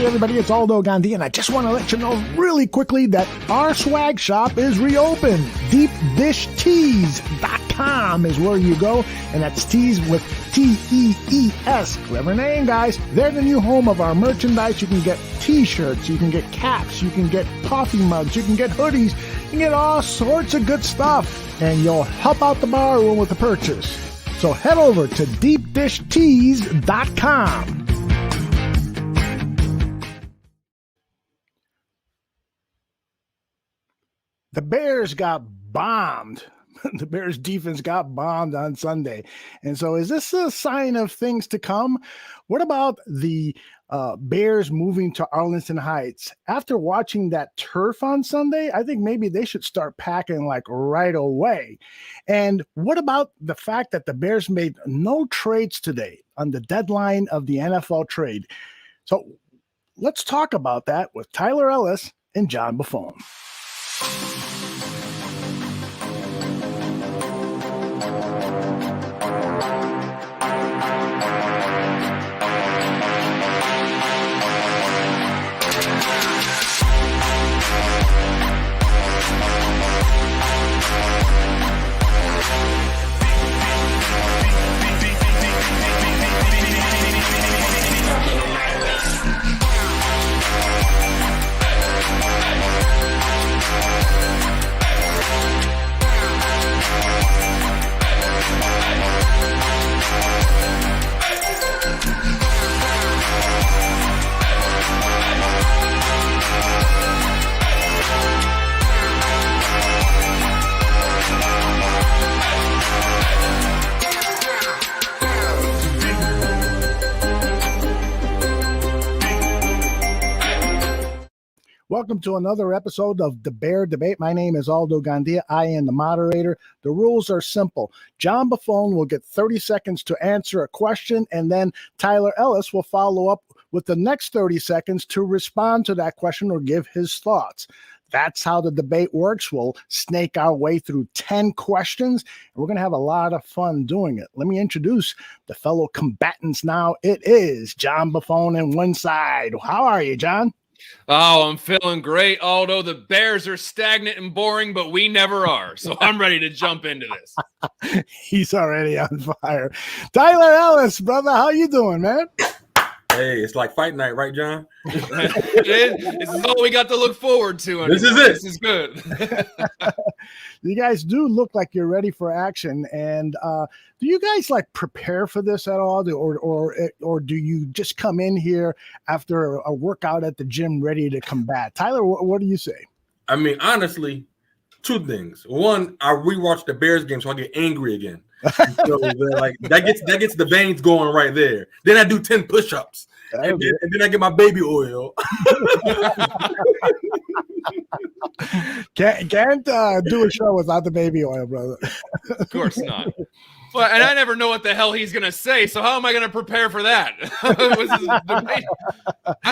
Hey everybody, it's Aldo Gandia, and I just want to let you know really quickly that our swag shop is reopened. DeepDishTees.com is where you go, and that's tees with T-E-E-S. Clever name, guys. They're the new home of our merchandise. You can get t-shirts, you can get caps, you can get coffee mugs, you can get hoodies, you can get all sorts of good stuff, and you'll help out the bar room with the purchase. So head over to DeepDishTees.com. The Bears got bombed. The Bears defense got bombed on Sunday. And so is this a sign of things to come? What about the Bears moving to Arlington Heights? After watching that turf on Sunday, I think maybe they should start packing like right away. And what about the fact that the Bears made no trades today on the deadline of the NFL trade? So let's talk about that with Tyler Ellis and John Buffone. Welcome to another episode of The Bear Debate. My name is Aldo Gandia. I am the moderator. The rules are simple. John Buffone will get 30 seconds to answer a question, and then Tyler Ellis will follow up with the next 30 seconds to respond to that question or give his thoughts. That's how the debate works. We'll snake our way through 10 questions, and we're going to have a lot of fun doing it. Let me introduce the fellow combatants now. It is John Buffone and one side. How are you, John? Oh, I'm feeling great, Aldo. The Bears are stagnant and boring, but we never are. So I'm ready to jump into this. He's already on fire. Tyler Ellis, brother, how you doing, man? Hey, it's like fight night, right, John? This is all we got to look forward to. This is it. This is good. You guys do look like you're ready for action. And do you guys like prepare for this at all? Or do you just come in here after a workout at the gym ready to combat? Tyler, what do you say? I mean, honestly, two things. One, I rewatched the Bears game so I get angry again. So like that gets the veins going right there. Then I do 10 push-ups. And then I get my baby oil. Can't do a show without the baby oil, brother. Of course not. Well, and I never know what the hell he's going to say, so how am I going to prepare for that? I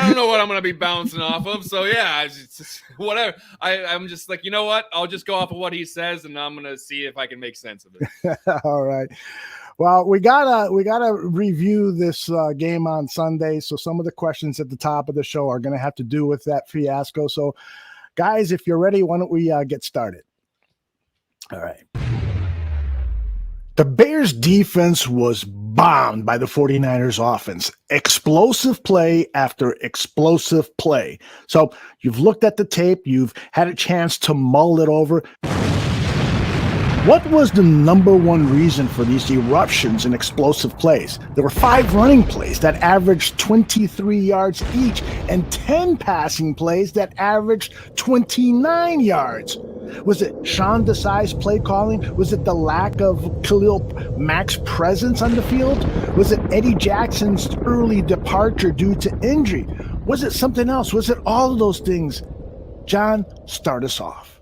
don't know what I'm going to be bouncing off of, so yeah, it's just, whatever. I'm just like, you know what? I'll just go off of what he says, and I'm going to see if I can make sense of it. All right. Well, we gotta review this game on Sunday, so some of the questions at the top of the show are going to have to do with that fiasco. So, guys, if you're ready, why don't we get started? All right. The Bears defense was bombed by the 49ers offense. Explosive play after explosive play. So you've looked at the tape. You've had a chance to mull it over. What was the number one reason for these eruptions in explosive plays? There were 5 running plays that averaged 23 yards each and 10 passing plays that averaged 29 yards. Was it Sean Desai's play calling? Was it the lack of Khalil Mack's presence on the field? Was it Eddie Jackson's early departure due to injury? Was it something else? Was it all of those things? John, start us off.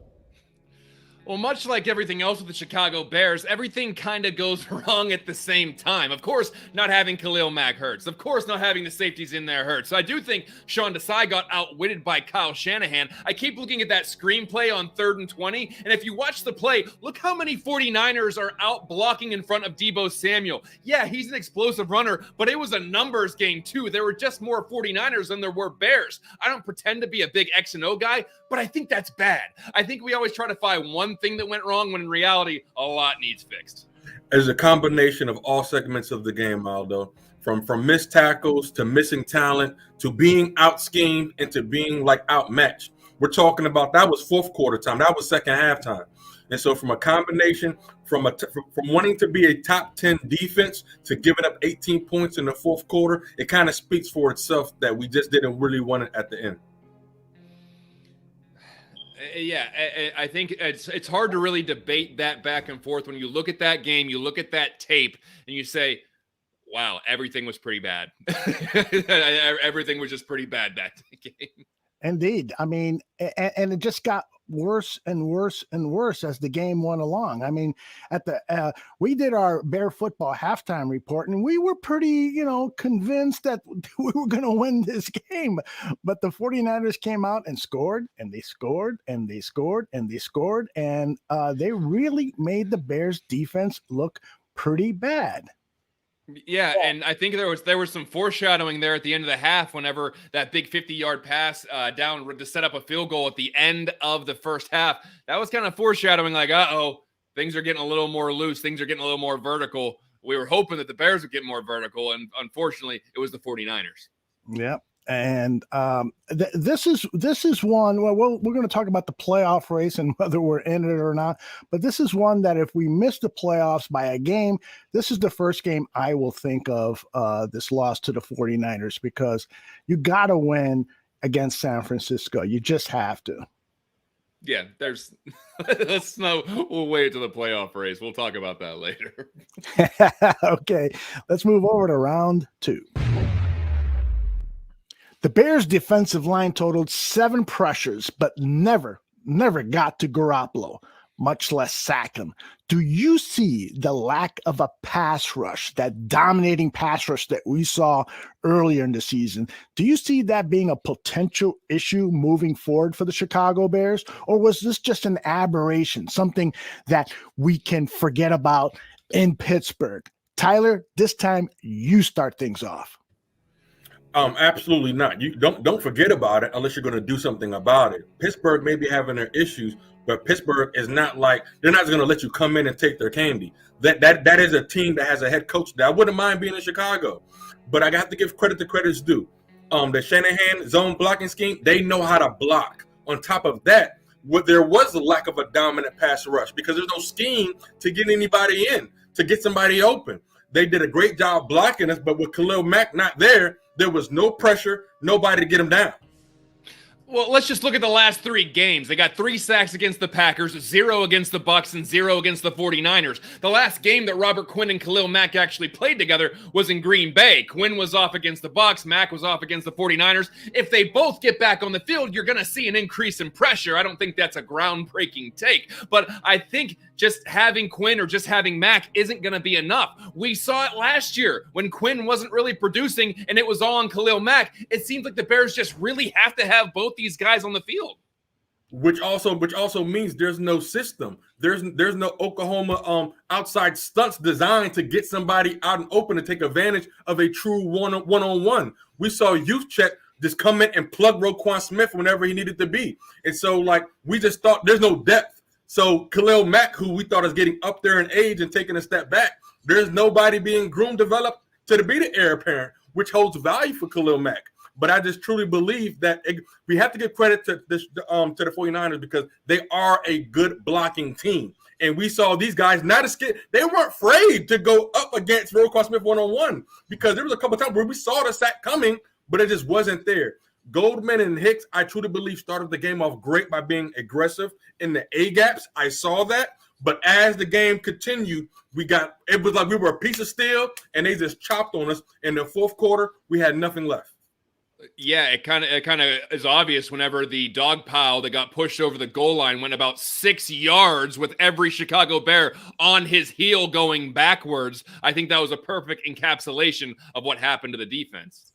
Well, much like everything else with the Chicago Bears, everything kind of goes wrong at the same time. Of course, not having Khalil Mack hurts. Of course, not having the safeties in there hurts. So I do think Sean Desai got outwitted by Kyle Shanahan. I keep looking at that screenplay on 3rd and 20, and if you watch the play, look how many 49ers are out blocking in front of Deebo Samuel. Yeah, he's an explosive runner, but it was a numbers game too. There were just more 49ers than there were Bears. I don't pretend to be a big X and O guy, but I think that's bad. I think we always try to find one thing that went wrong when in reality a lot needs fixed. It's a combination of all segments of the game, Aldo, from missed tackles to missing talent to being out schemed and to being like outmatched. We're talking about that was fourth quarter time, that was second half time. And so from a combination from wanting to be a top 10 defense to giving up 18 points in the fourth quarter, it kind of speaks for itself that we just didn't really want it at the end. Yeah, I think it's hard to really debate that back and forth. When you look at that game, you look at that tape, and you say, wow, everything was pretty bad. Everything was just pretty bad that game. Indeed. I mean, and it just got worse and worse and worse as the game went along. I mean, we did our Bear football halftime report, and we were pretty, convinced that we were going to win this game. But the 49ers came out and scored, and they scored, and they scored, and they scored, and they really made the Bears defense look pretty bad. Yeah, and I think there was some foreshadowing there at the end of the half whenever that big 50-yard pass down to set up a field goal at the end of the first half. That was kind of foreshadowing like, uh-oh, things are getting a little more loose. Things are getting a little more vertical. We were hoping that the Bears would get more vertical, and unfortunately, it was the 49ers. Yep. And this is one. Well, we're going to talk about the playoff race and whether we're in it or not. But this is one that if we miss the playoffs by a game, this is the first game I will think of this loss to the 49ers, because you got to win against San Francisco. You just have to. Yeah, we'll wait to the playoff race. We'll talk about that later. Okay, let's move over to round 2. The Bears' defensive line totaled 7 pressures, but never got to Garoppolo, much less sack him. Do you see the lack of a pass rush, that dominating pass rush that we saw earlier in the season? Do you see that being a potential issue moving forward for the Chicago Bears? Or was this just an aberration, something that we can forget about in Pittsburgh? Tyler, this time you start things off. Absolutely not. You don't forget about it unless you're going to do something about it. Pittsburgh may be having their issues, but Pittsburgh is not like they're not going to let you come in and take their candy. That is a team that has a head coach that I wouldn't mind being in Chicago, but I have to give credit to credit's due. The Shanahan zone blocking scheme, they know how to block. On top of that, there was a lack of a dominant pass rush because there's no scheme to get anybody in, to get somebody open. They did a great job blocking us, but with Khalil Mack not there was no pressure, nobody to get him down. Well, let's just look at the last 3 games. They got 3 sacks against the Packers, 0 against the Bucs, and 0 against the 49ers. The last game that Robert Quinn and Khalil Mack actually played together was in Green Bay. Quinn was off against the Bucs, Mack was off against the 49ers. If they both get back on the field, you're going to see an increase in pressure. I don't think that's a groundbreaking take, but I think just having Quinn or just having Mack isn't going to be enough. We saw it last year when Quinn wasn't really producing and it was all on Khalil Mack. It seems like the Bears just really have to have both these guys on the field. Which also means there's no system. There's no Oklahoma outside stunts designed to get somebody out and open to take advantage of a true one-on-one. We saw Youth Check just come in and plug Roquan Smith whenever he needed to be. And so we just thought there's no depth. So Khalil Mack, who we thought is getting up there in age and taking a step back, there's nobody being groomed, developed to be the heir apparent, which holds value for Khalil Mack. But I just truly believe that we have to give credit to the 49ers because they are a good blocking team. And we saw these guys not as scared. They weren't afraid to go up against Roquan Smith one-on-one because there was a couple of times where we saw the sack coming, but it just wasn't there. Goldman and Hicks, I truly believe, started the game off great by being aggressive in the A-gaps. I saw that. But as the game continued, it was like we were a piece of steel, and they just chopped on us. In the fourth quarter, we had nothing left. Yeah, it kind of is obvious whenever the dog pile that got pushed over the goal line went about 6 yards with every Chicago Bear on his heel going backwards. I think that was a perfect encapsulation of what happened to the defense.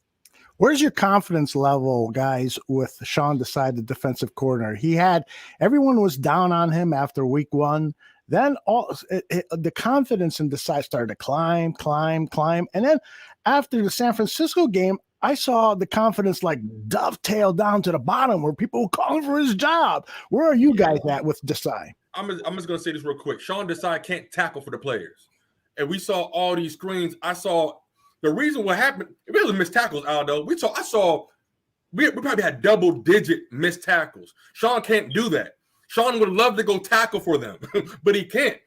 Where's your confidence level, guys, with Sean Desai, the defensive coordinator? Everyone was down on him after week 1. Then the confidence in Desai started to climb. And then after the San Francisco game, I saw the confidence like dovetail down to the bottom where people were calling for his job. Where are you guys at with Desai? I'm just going to say this real quick. Sean Desai can't tackle for the players. And we saw all these screens. I saw the reason what happened. It really missed tackles, Aldo. We probably had double-digit missed tackles. Sean can't do that. Sean would love to go tackle for them, but he can't.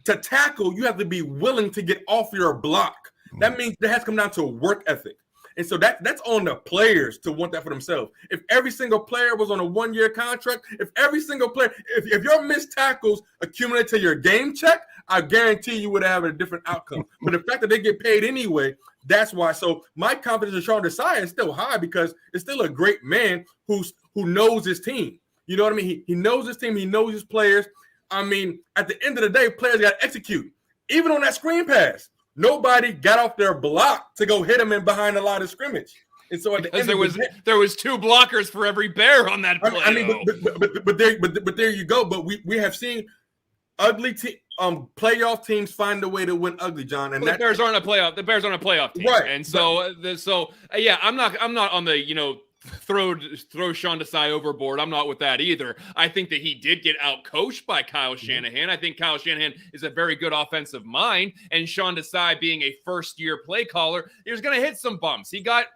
To tackle, you have to be willing to get off your block. That means that has to come down to work ethic. And so that's on the players to want that for themselves. If every single player was on a 1-year contract, if your missed tackles accumulate to your game check, I guarantee you would have a different outcome. But the fact that they get paid anyway, that's why. So my confidence in Sean Desai is still high because it's still a great man who knows his team. You know what I mean? He knows his team. He knows his players. I mean, at the end of the day, players got to execute. Even on that screen pass, nobody got off their block to go him in behind the line of scrimmage. And so at the end there was 2 blockers for every Bear on that play. I mean, but there you go. But we have seen ugly playoff teams find a way to win ugly, John. And the Bears aren't a playoff. The Bears aren't a playoff team, right? And so yeah, I'm not on the throw Sean Desai overboard. I'm not with that either. I think that he did get out-coached by Kyle Shanahan. I think Kyle Shanahan is a very good offensive mind, and Sean Desai being a first-year play caller, he was going to hit some bumps. He got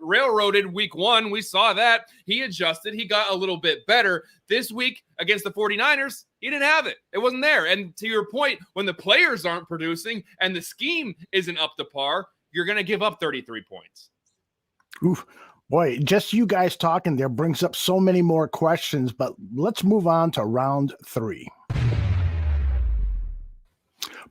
railroaded week 1. We saw that. He adjusted. He got a little bit better. This week against the 49ers, he didn't have it. It wasn't there. And to your point, when the players aren't producing and the scheme isn't up to par, you're going to give up 33 points. Oof. Boy, just you guys talking there brings up so many more questions, but let's move on to round 3.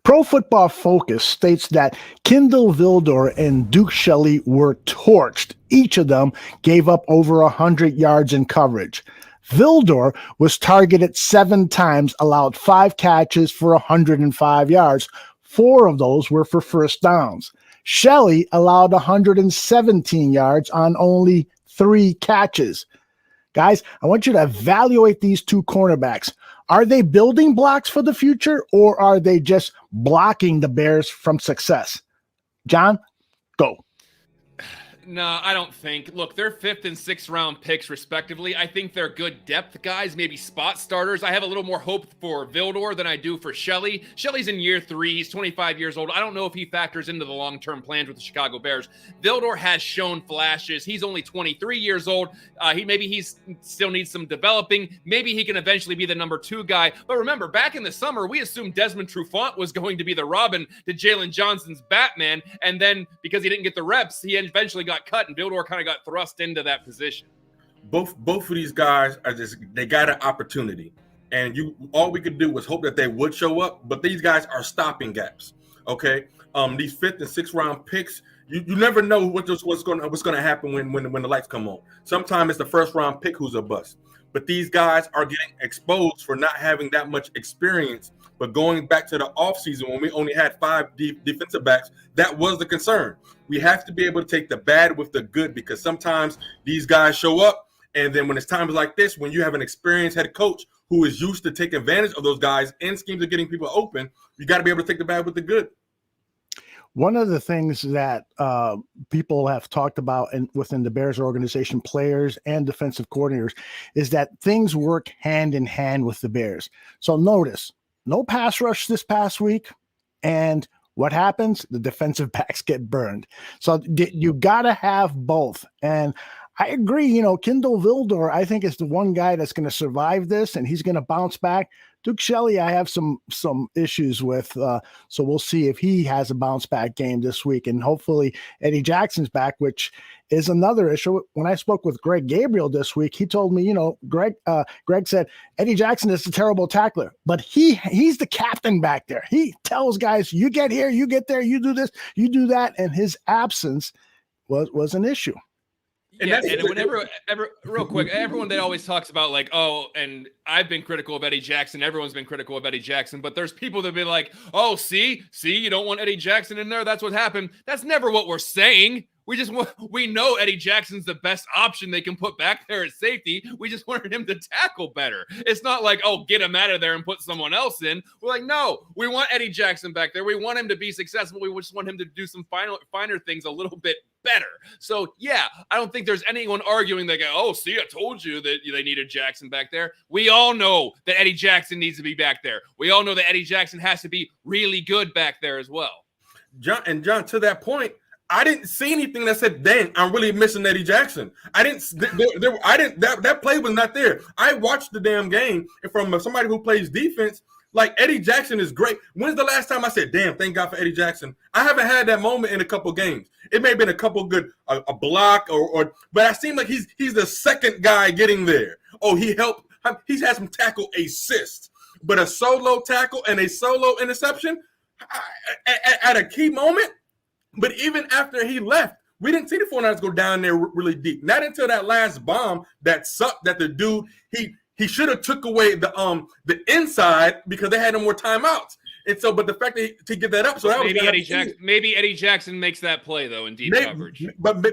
Pro Football Focus states that Kindle Vildor and Duke Shelley were torched. Each of them gave up over 100 yards in coverage. Vildor was targeted 7 times, allowed 5 catches for 105 yards. 4 of those were for first downs. Shelley allowed 117 yards on only 3 catches. Guys, I want you to evaluate these 2 cornerbacks. Are they building blocks for the future, or are they just blocking the Bears from success? John, go. No, I don't think. Look, they're 5th and 6th round picks, respectively. I think they're good depth guys, maybe spot starters. I have a little more hope for Vildor than I do for Shelley. Shelley's in year 3. He's 25 years old. I don't know if he factors into the long-term plans with the Chicago Bears. Vildor has shown flashes. He's only 23 years old. He still needs some developing. Maybe he can eventually be the number 2 guy. But remember, back in the summer, we assumed Desmond Trufant was going to be the Robin to Jalen Johnson's Batman. And then because he didn't get the reps, he eventually got cut, and Vildor kind of got thrust into that position. Both of these guys they got an opportunity, and all we could do was hope that they would show up. But these guys are stopping gaps. Okay, these 5th and 6th round picks, you never know what's going to happen when the lights come on. Sometimes it's the 1st round pick who's a bust. But these guys are getting exposed for not having that much experience. But going back to the offseason when we only had 5 defensive backs, that was the concern. We have to be able to take the bad with the good, because sometimes these guys show up, and then when it's times like this, when you have an experienced head coach who is used to take advantage of those guys in schemes of getting people open, you got to be able to take the bad with the good. One of the things that people have talked about within the Bears organization, players and defensive coordinators, is that things work hand in hand with the Bears. So notice, no pass rush this past week, and what happens? The defensive backs get burned. So you got to have both. And I agree, Kindle Vildor, I think, is the one guy that's going to survive this, and he's going to bounce back. Duke Shelley, I have some issues with, so we'll see if he has a bounce back game this week. And hopefully Eddie Jackson's back, which is another issue. When I spoke with Greg Gabriel this week, he told me, Greg said Eddie Jackson is a terrible tackler, but he's the captain back there. He tells guys, you get here, you get there, you do this, you do that, and his absence was an issue. And yeah, and whenever, real quick, everyone that always talks about like, oh, and I've been critical of Eddie Jackson. Everyone's been critical of Eddie Jackson, but there's people that be like, oh, see, you don't want Eddie Jackson in there. That's what happened. That's never what we're saying. We know Eddie Jackson's the best option they can put back there at safety. We just wanted him to tackle better. It's not like, oh, get him out of there and put someone else in. We're like, no, we want Eddie Jackson back there. We want him to be successful. We just want him to do some finer things a little bit better. So, yeah, I don't think there's anyone arguing that, oh, see, I told you that they needed Jackson back there. We all know that Eddie Jackson needs to be back there. We all know that Eddie Jackson has to be really good back there as well. John, to that point, I didn't see anything that said, dang, I'm really missing Eddie Jackson. That play was not there. I watched the damn game, and from somebody who plays defense, like Eddie Jackson is great. When's the last time I said, damn, thank God for Eddie Jackson? I haven't had that moment in a couple games. It may have been a couple good, a block but I seem like he's the second guy getting there. Oh, he helped. He's had some tackle assists, but a solo tackle and a solo interception at a key moment. But even after he left, we didn't see the 49ers go down there really deep. Not until that last bomb that sucked that the dude, he should have took away the inside because they had no more timeouts. And so, but the fact that he get that up, so that maybe Eddie Jackson makes that play though in deep coverage. But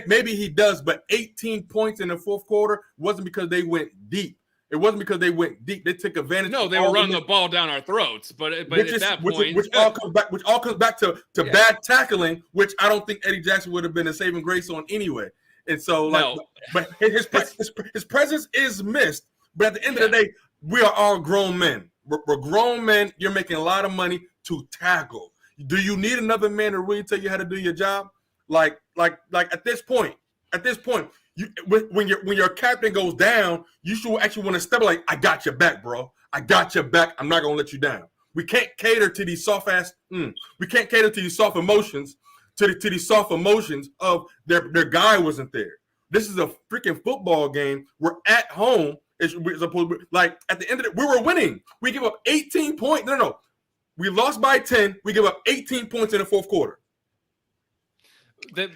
maybe he does. But 18 points in the fourth quarter wasn't because they went deep. It wasn't because they went deep. They took advantage. No, they were running the ball down our throats. But at that point, which all comes back to bad tackling, which I don't think Eddie Jackson would have been a saving grace on anyway. And so, but his presence is missed. But at the end of the day, we are all grown men. We're grown men. You're making a lot of money to tackle. Do you need another man to really tell you how to do your job? Like at this point. When your captain goes down, you should actually want to step like, I got your back, bro. I got your back. I'm not gonna let you down. We can't cater to these soft emotions, to these soft emotions of their guy wasn't there. This is a freaking football game. We're at home. Like at the end of it, we were winning. We give up 18 points. No. We lost by 10. We give up 18 points in the fourth quarter.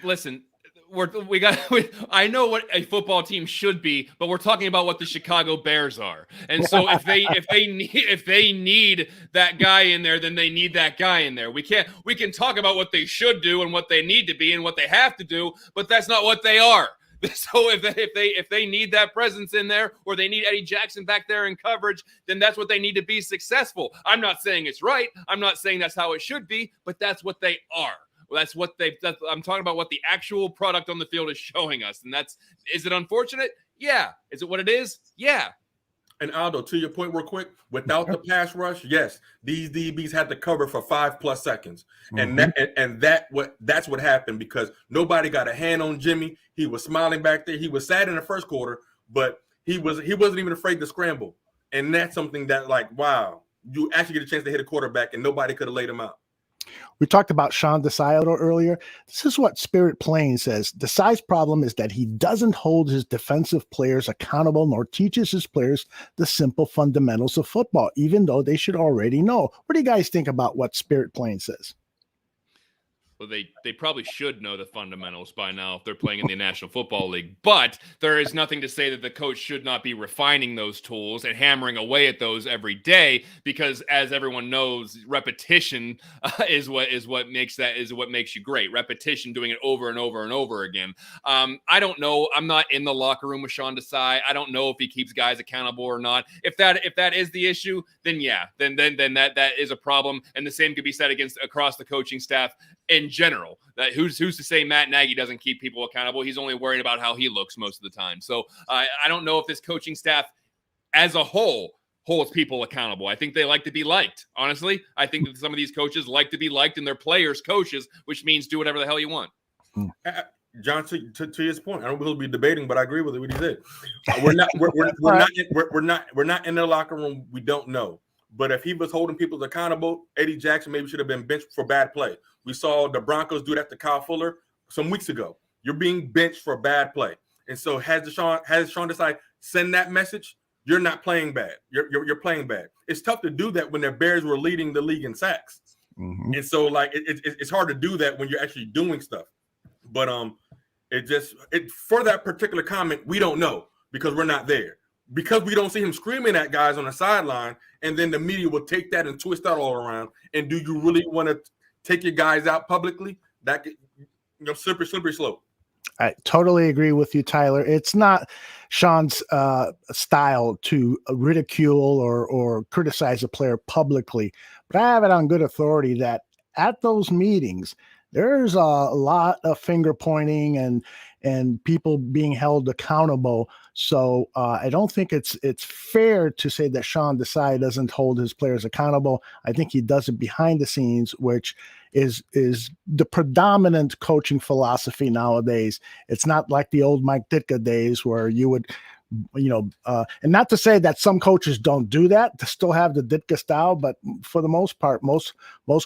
Listen. I know what a football team should be, but we're talking about what the Chicago Bears are. And so if they need that guy in there, then they need that guy in there. We can talk about what they should do and what they need to be and what they have to do, but that's not what they are. So if they need that presence in there, or they need Eddie Jackson back there in coverage, then that's what they need to be successful. I'm not saying it's right. I'm not saying that's how it should be, but that's what they are. Well, I'm talking about what the actual product on the field is showing us. And is it unfortunate? Yeah. Is it what it is? Yeah. And Aldo, to your point real quick, without the pass rush, yes, these DBs had to cover for 5+ seconds. And that's what happened, because nobody got a hand on Jimmy. He was smiling back there. He was sad in the first quarter, but he wasn't even afraid to scramble. And that's something that, like, wow, you actually get a chance to hit a quarterback and nobody could have laid him out. We talked about Sean Desai earlier. This is what Spirit Playing says. Desai's problem is that he doesn't hold his defensive players accountable, nor teaches his players the simple fundamentals of football, even though they should already know. What do you guys think about what Spirit Playing says? Well, they probably should know the fundamentals by now if they're playing in the National Football League. But there is nothing to say that the coach should not be refining those tools and hammering away at those every day, because, as everyone knows, repetition is what makes you great. Repetition, doing it over and over and over again. I don't know. I'm not in the locker room with Sean Desai. I don't know if he keeps guys accountable or not. If that is the issue, then yeah, then that is a problem. And the same could be said across the coaching staff in general. That who's to say Matt Nagy doesn't keep people accountable? He's only worried about how he looks most of the time. So I don't know if this coaching staff as a whole holds people accountable. I think they like to be liked. Honestly, I think that some of these coaches like to be liked, and they're players coaches, which means do whatever the hell you want. John, to his point, I don't know we'll be debating, but I agree with what he said. We're not in the locker room. We don't know. But if he was holding people accountable, Eddie Jackson maybe should have been benched for bad play. We saw the Broncos do that to Kyle Fuller some weeks ago. You're being benched for bad play. And so has Sean Desai send that message? You're not playing bad. You're playing bad. It's tough to do that when the Bears were leading the league in sacks. And so, like, it's hard to do that when you're actually doing stuff. But For that particular comment, we don't know because we're not there. Because we don't see him screaming at guys on the sideline, and then the media will take that and twist that all around. And do you really want to take your guys out publicly? That could, slippery slope. I totally agree with you, Tyler. It's not Sean's style to ridicule or criticize a player publicly, but I have it on good authority that at those meetings, there's a lot of finger pointing and people being held accountable. So I don't think it's fair to say that Sean Desai doesn't hold his players accountable. I think he does it behind the scenes, which is the predominant coaching philosophy nowadays. It's not like the old Mike Ditka days where you would, and not to say that some coaches don't do that, to still have the Ditka style, but for the most part, most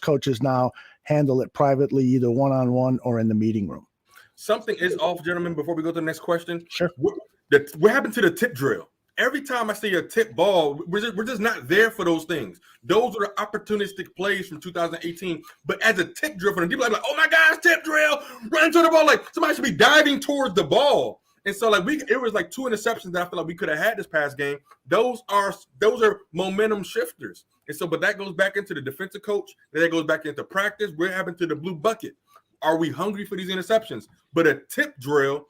coaches now handle it privately, either one-on-one or in the meeting room. Something is off, gentlemen, before we go to the next question. Sure. What happened to the tip drill? Every time I see a tip ball, we're just not there for those things. Those are the opportunistic plays from 2018. But as a tip drill for the people, like, oh my gosh, tip drill, run to the ball. Like somebody should be diving towards the ball. And so it was like 2 interceptions that I feel like we could have had this past game. Those are momentum shifters. And so, but that goes back into the defensive coach. Then that goes back into practice. What happened to the blue bucket? Are we hungry for these interceptions? But a tip drill,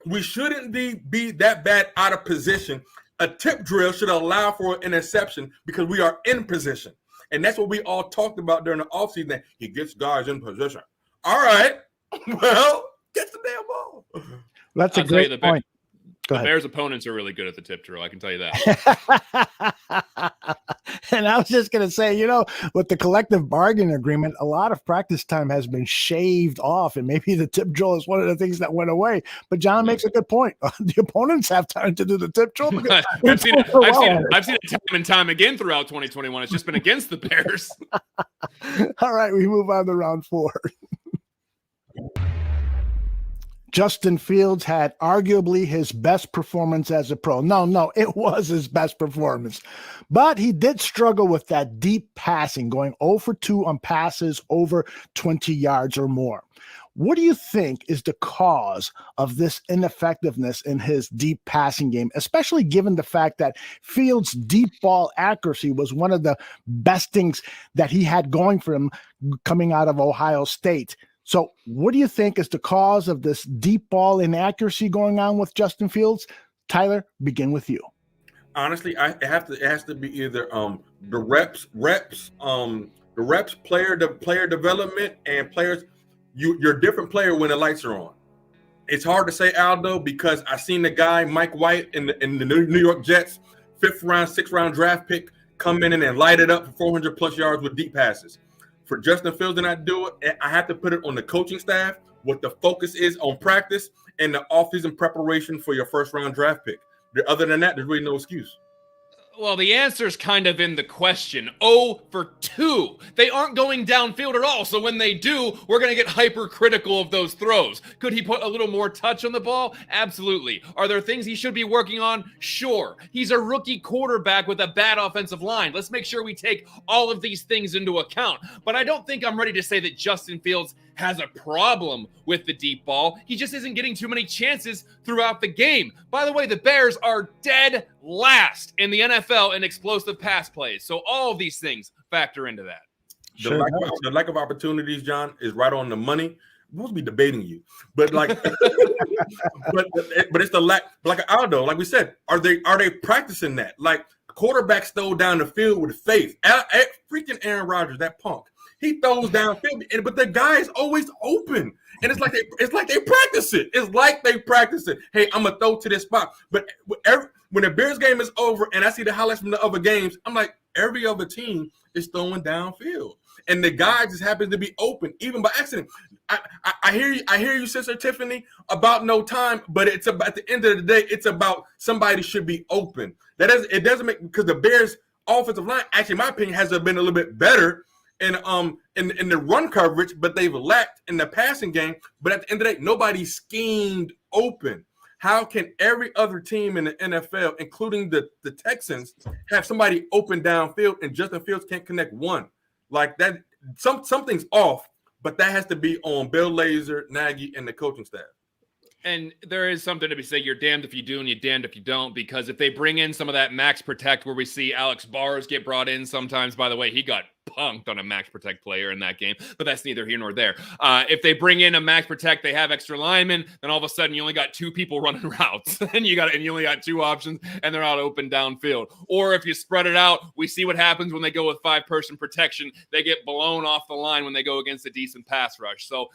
we shouldn't be that bad out of position. A tip drill should allow for an interception because we are in position. And that's what we all talked about during the offseason, that he gets guys in position. All right, well, get the damn ball. That's a great point. The Bears' opponents are really good at the tip drill. I can tell you that. And I was just going to say, with the collective bargaining agreement, a lot of practice time has been shaved off, and maybe the tip drill is one of the things that went away. But John makes a good point. The opponents have time to do the tip drill. I've seen it time and time again throughout 2021. It's just been against the Bears. All right, we move on to round 4. Justin Fields had arguably his best performance as a pro. No, it was his best performance. But he did struggle with that deep passing, going 0 for 2 on passes over 20 yards or more. What do you think is the cause of this ineffectiveness in his deep passing game, especially given the fact that Fields' deep ball accuracy was one of the best things that he had going for him coming out of Ohio State? So what do you think is the cause of this deep ball inaccuracy going on with Justin Fields? Tyler, begin with you. Honestly, it has to be either the reps, player development, and players. You're a different player when the lights are on. It's hard to say, Aldo, because I seen the guy Mike White in the New York Jets, 5th round, 6th round draft pick, come in and light it up for 400 plus yards with deep passes. For Justin Fields to not do it, I have to put it on the coaching staff, what the focus is on practice and the offseason preparation for your 1st round draft pick. Other than that, there's really no excuse. Well, the answer's kind of in the question. 0 for 2. They aren't going downfield at all. So when they do, we're going to get hypercritical of those throws. Could he put a little more touch on the ball? Absolutely. Are there things he should be working on? Sure. He's a rookie quarterback with a bad offensive line. Let's make sure we take all of these things into account. But I don't think I'm ready to say that Justin Fields has a problem with the deep ball. He just isn't getting too many chances throughout the game. By the way, the Bears are dead last in the NFL in explosive pass plays. So all of these things factor into that. The lack of opportunities, John, is right on the money. I'm supposed to be debating you, but but it's the lack. Like Aldo, like we said, are they practicing that? Like quarterbacks throw down the field with faith. Freaking Aaron Rodgers, that punk. He throws downfield, but the guy is always open, and it's like they practice it. It's like they practice it. Hey, I'm gonna throw to this spot. But when the Bears game is over, and I see the highlights from the other games, I'm like, every other team is throwing downfield, and the guy just happens to be open, even by accident. I hear you, Sister Tiffany, about no time, but it's about, at the end of the day, it's about somebody should be open. It doesn't make, because the Bears offensive line, actually, in my opinion, has been a little bit better in the run coverage, but they've lacked in the passing game. But at the end of the day, nobody schemed open. How can every other team in the NFL, including the Texans, have somebody open downfield and Justin Fields can't connect one? Like that, something's off. but that has to be on Bill Lazor, Nagy, and the coaching staff. And there is something to be said. You're damned if you do and you're damned if you don't, because if they bring in some of that max protect where we see Alex Bars get brought in sometimes, by the way, he got punked on a max protect player in that game, but that's neither here nor there. If they bring in a max protect, they have extra linemen, then all of a sudden you only got 2 people running routes and you only got 2 options and they're not open downfield. Or if you spread it out, we see what happens when they go with 5-person protection. They get blown off the line when they go against a decent pass rush. So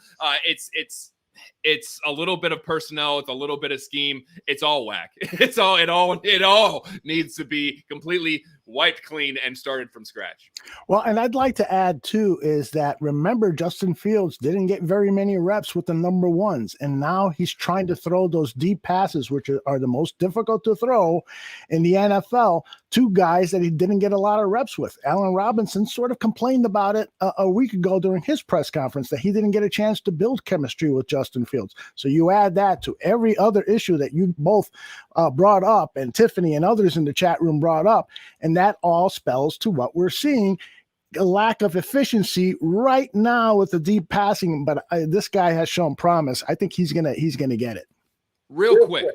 it's a little bit of personnel. It's a little bit of scheme. It's all whack. It all needs to be completely wiped clean and started from scratch. Well, and I'd like to add too is that remember Justin Fields didn't get very many reps with the number ones, and now he's trying to throw those deep passes, which are the most difficult to throw in the NFL, to guys that he didn't get a lot of reps with. Allen Robinson sort of complained about it a week ago during his press conference that he didn't get a chance to build chemistry with Justin Fields. So you add that to every other issue that you both brought up, and Tiffany and others in the chat room brought up, and that all spells to what we're seeing, a lack of efficiency right now with the deep passing. But this guy has shown promise. I think he's gonna get it. Real quick.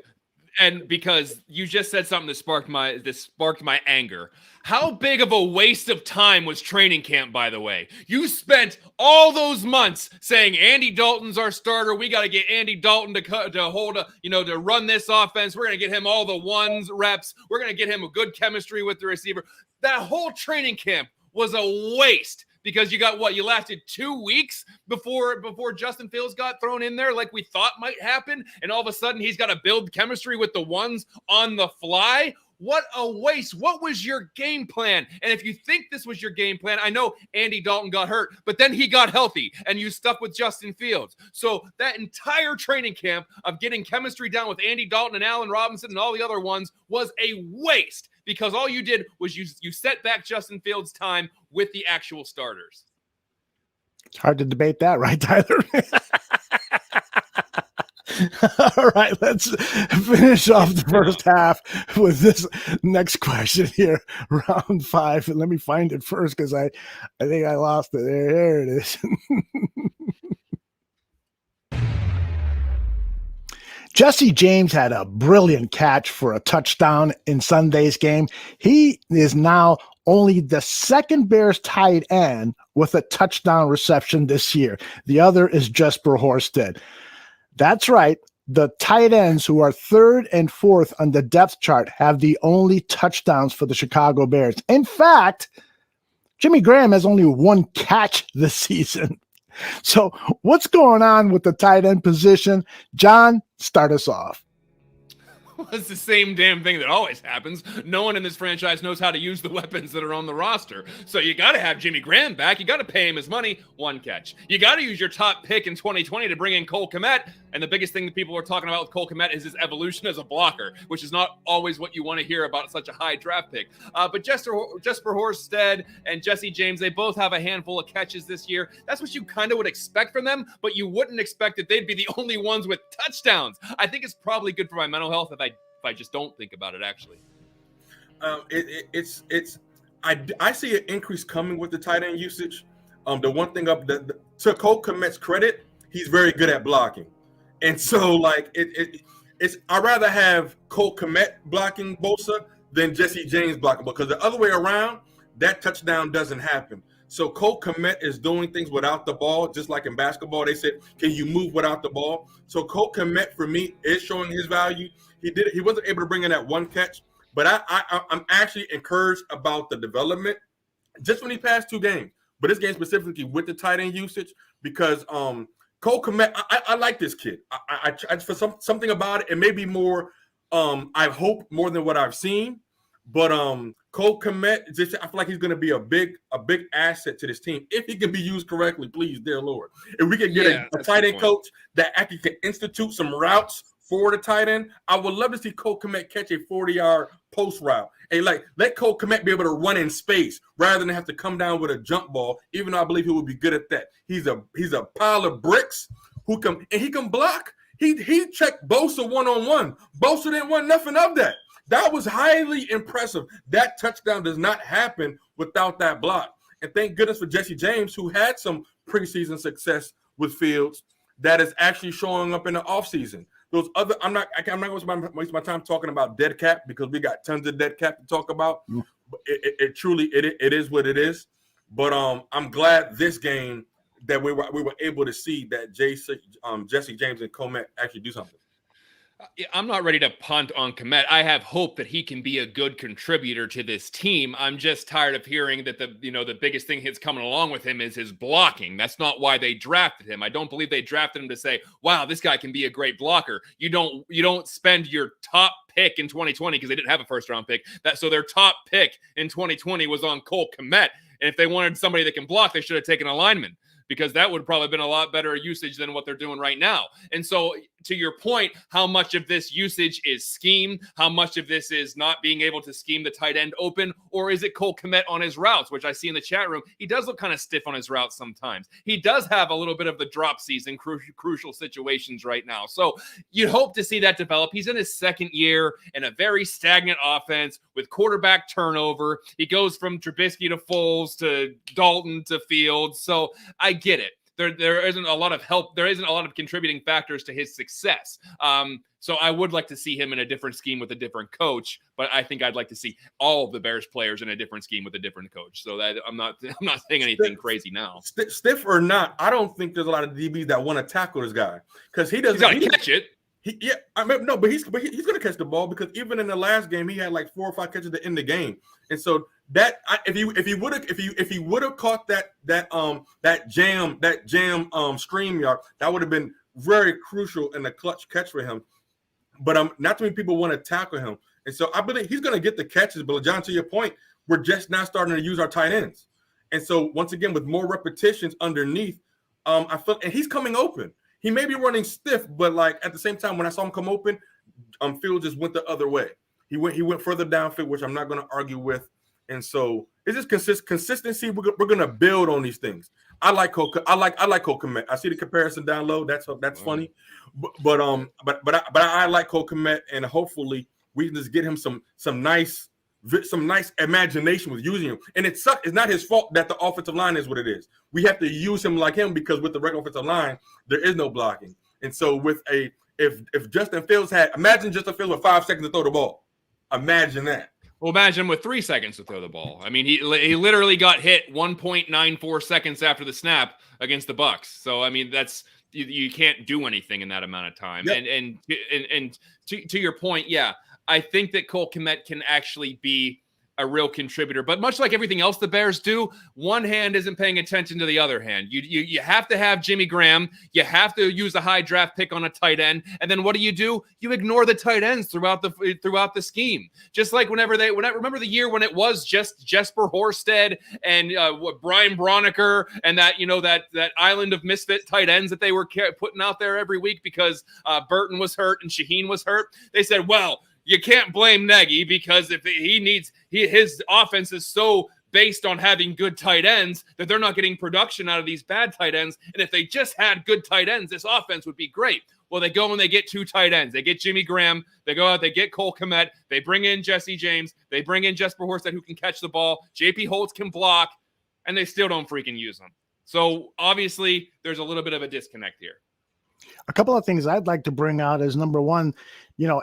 And because you just said something that sparked my anger. How big of a waste of time was training camp, by the way? You spent all those months saying Andy Dalton's our starter. We got to get Andy Dalton to run this offense. We're going to get him all the ones reps. We're going to get him a good chemistry with the receiver. That whole training camp was a waste. Because you lasted 2 weeks before Justin Fields got thrown in there like we thought might happen, and all of a sudden he's got to build chemistry with the ones on the fly. What a waste. What was your game plan? And if you think this was your game plan, I know Andy Dalton got hurt, but then he got healthy and you stuck with Justin Fields. So that entire training camp of getting chemistry down with Andy Dalton and Allen Robinson and all the other ones was a waste, because all you did was you set back Justin Fields' time with the actual starters. It's hard to debate that, right, Tyler? All right, let's finish off the first half with this next question here, round 5. And let me find it first because I think I lost it. There it is. Jesse James had a brilliant catch for a touchdown in Sunday's game. He is now only the second Bears tight end with a touchdown reception this year. The other is Jesper Horsted. That's right. The tight ends who are 3rd and 4th on the depth chart have the only touchdowns for the Chicago Bears. In fact, Jimmy Graham has only 1 catch this season. So what's going on with the tight end position? John, start us off. Well, it's the same damn thing that always happens. No one in this franchise knows how to use the weapons that are on the roster. So you got to have Jimmy Graham back. You got to pay him his money. 1 catch. You got to use your top pick in 2020 to bring in Cole Kmet. And the biggest thing that people are talking about with Cole Kmet is his evolution as a blocker, which is not always what you want to hear about such a high draft pick. But Jesper Horsted and Jesse James, they both have a handful of catches this year. That's what you kind of would expect from them, but you wouldn't expect that they'd be the only ones with touchdowns. I think it's probably good for my mental health if I just don't think about it, actually. I see an increase coming with the tight end usage. The one thing to Cole Kmet's credit, he's very good at blocking. And so, like, it's I'd rather have Cole Kmet blocking Bosa than Jesse James blocking, because the other way around, that touchdown doesn't happen. So Cole Kmet is doing things without the ball, just like in basketball. They said, can you move without the ball? So Cole Kmet, for me, is showing his value. He wasn't able to bring in that 1 catch, but I'm actually encouraged about the development just when he passed 2 games. But this game specifically with the tight end usage, because Cole Kmet, I like this kid. I for something about it. It may be more, I hope, more than what I've seen. But Cole Kmet, I feel like he's going to be a big asset to this team if he can be used correctly. Please, dear Lord, if we can get a tight end coach that actually can institute some routes for the tight end, I would love to see Cole Kmet catch a 40-yard post route and let Cole Kmet be able to run in space rather than have to come down with a jump ball. Even though I believe he would be good at that. He's a pile of bricks he can block. He checked Bosa one-on-one. Bosa didn't want nothing of that. That was highly impressive. That touchdown does not happen without that block. And thank goodness for Jesse James, who had some preseason success with Fields that is actually showing up in the offseason. Those other, I'm not going to waste my time talking about dead cap because we got tons of dead cap to talk about. It truly is what it is. But I'm glad this game that we were able to see that Jesse James and Komet actually do something. I'm not ready to punt on Komet. I have hope that he can be a good contributor to this team. I'm just tired of hearing that the biggest thing that's coming along with him is his blocking. That's not why they drafted him. I don't believe they drafted him to say, wow, this guy can be a great blocker. You don't spend your top pick in 2020 because they didn't have a first round pick. So their top pick in 2020 was on Cole Komet. And if they wanted somebody that can block, they should have taken a lineman, because that would probably have been a lot better usage than what they're doing right now. And so to your point, how much of this usage is scheme? How much of this is not being able to scheme the tight end open? Or is it Cole Komet on his routes, which I see in the chat room? He does look kind of stiff on his routes sometimes. He does have a little bit of the drop season, crucial situations right now. So you'd hope to see that develop. He's in his second year in a very stagnant offense with quarterback turnover. He goes from Trubisky to Foles to Dalton to Fields. So I get it. There isn't a lot of help. There isn't a lot of contributing factors to his success. So I would like to see him in a different scheme with a different coach, but I think I'd like to see all of the Bears players in a different scheme with a different coach. So that I'm not saying anything crazy now. Stiff or not, I don't think there's a lot of DBs that want to tackle this guy because he doesn't. He's got to catch it. But he's going to catch the ball because even in the last game he had like 4 or 5 catches to end the game, and so that if he would have caught that jam stream yard, that would have been very crucial in the clutch catch for him. But not too many people want to tackle him, and so I believe he's going to get the catches. But John, to your point, we're just now starting to use our tight ends, and so once again with more repetitions underneath, I feel and he's coming open. He may be running stiff, but like at the same time, when I saw him come open, Field just went the other way. He went further downfield, which I'm not going to argue with. And so it's just consistency. We're going to build on these things. I like Cole Komet. I see the comparison down low. That's funny, but I like Cole Komet, and hopefully we can just get him some nice imagination with using him. And it sucks. It's not his fault that the offensive line is what it is. We have to use him like him because with the regular offensive line, there is no blocking. And so if Justin Fields imagine Justin Fields with 5 seconds to throw the ball. Imagine that. Well, imagine with 3 seconds to throw the ball. I mean, he literally got hit 1.94 seconds after the snap against the Bucs. So I mean, that's you can't do anything in that amount of time. Yep. And to your point, yeah. I think that Cole Komet can actually be a real contributor, but much like everything else the Bears do, one hand isn't paying attention to the other hand. You have to have Jimmy Graham. You have to use a high draft pick on a tight end, and then what do? You ignore the tight ends throughout the scheme. Just like remember the year when it was just Jesper Horsted and Brian Broniker and that island of misfit tight ends that they were putting out there every week because Burton was hurt and Shaheen was hurt. They said, well, you can't blame Nagy because if his offense is so based on having good tight ends that they're not getting production out of these bad tight ends. And if they just had good tight ends, this offense would be great. Well, they go and they get 2 tight ends. They get Jimmy Graham. They go out, they get Cole Komet. They bring in Jesse James. They bring in Jesper Horsted who can catch the ball. JP Holtz can block, and they still don't freaking use them. So obviously there's a little bit of a disconnect here. A couple of things I'd like to bring out is number one,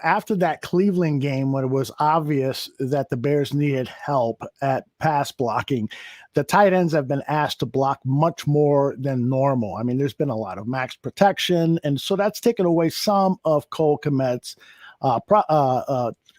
after that Cleveland game when it was obvious that the Bears needed help at pass blocking, the tight ends have been asked to block much more than normal. I mean, there's been a lot of max protection, and so that's taken away some of Cole Komet's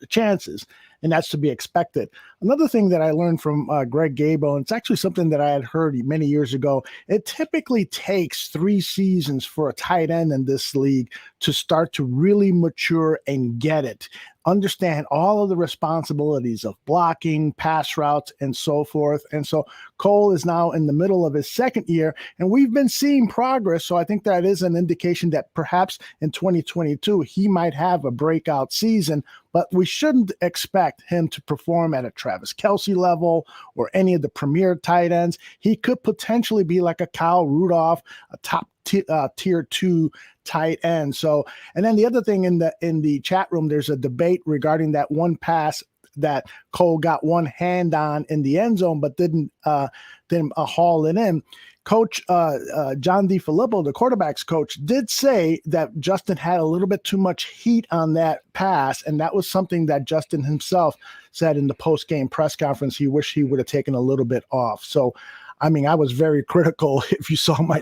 chances. And that's to be expected. Another thing that I learned from Greg Gable, and it's actually something that I had heard many years ago, it typically takes 3 seasons for a tight end in this league to start to really mature and get it. Understand all of the responsibilities of blocking, pass routes, and so forth. And so Cole is now in the middle of his second year, and we've been seeing progress. So I think that is an indication that perhaps in 2022, he might have a breakout season, but we shouldn't expect him to perform at a Travis Kelce level or any of the premier tight ends. He could potentially be like a Kyle Rudolph, a top tier 2 tight end. So, and then the other thing in the chat room, there's a debate regarding that one pass that Cole got one hand on in the end zone, but didn't haul it in. Coach John DeFilippo, the quarterback's coach, did say that Justin had a little bit too much heat on that pass, and that was something that Justin himself said in the post-game press conference. He wished he would have taken a little bit off. So, I mean, I was very critical, if you saw my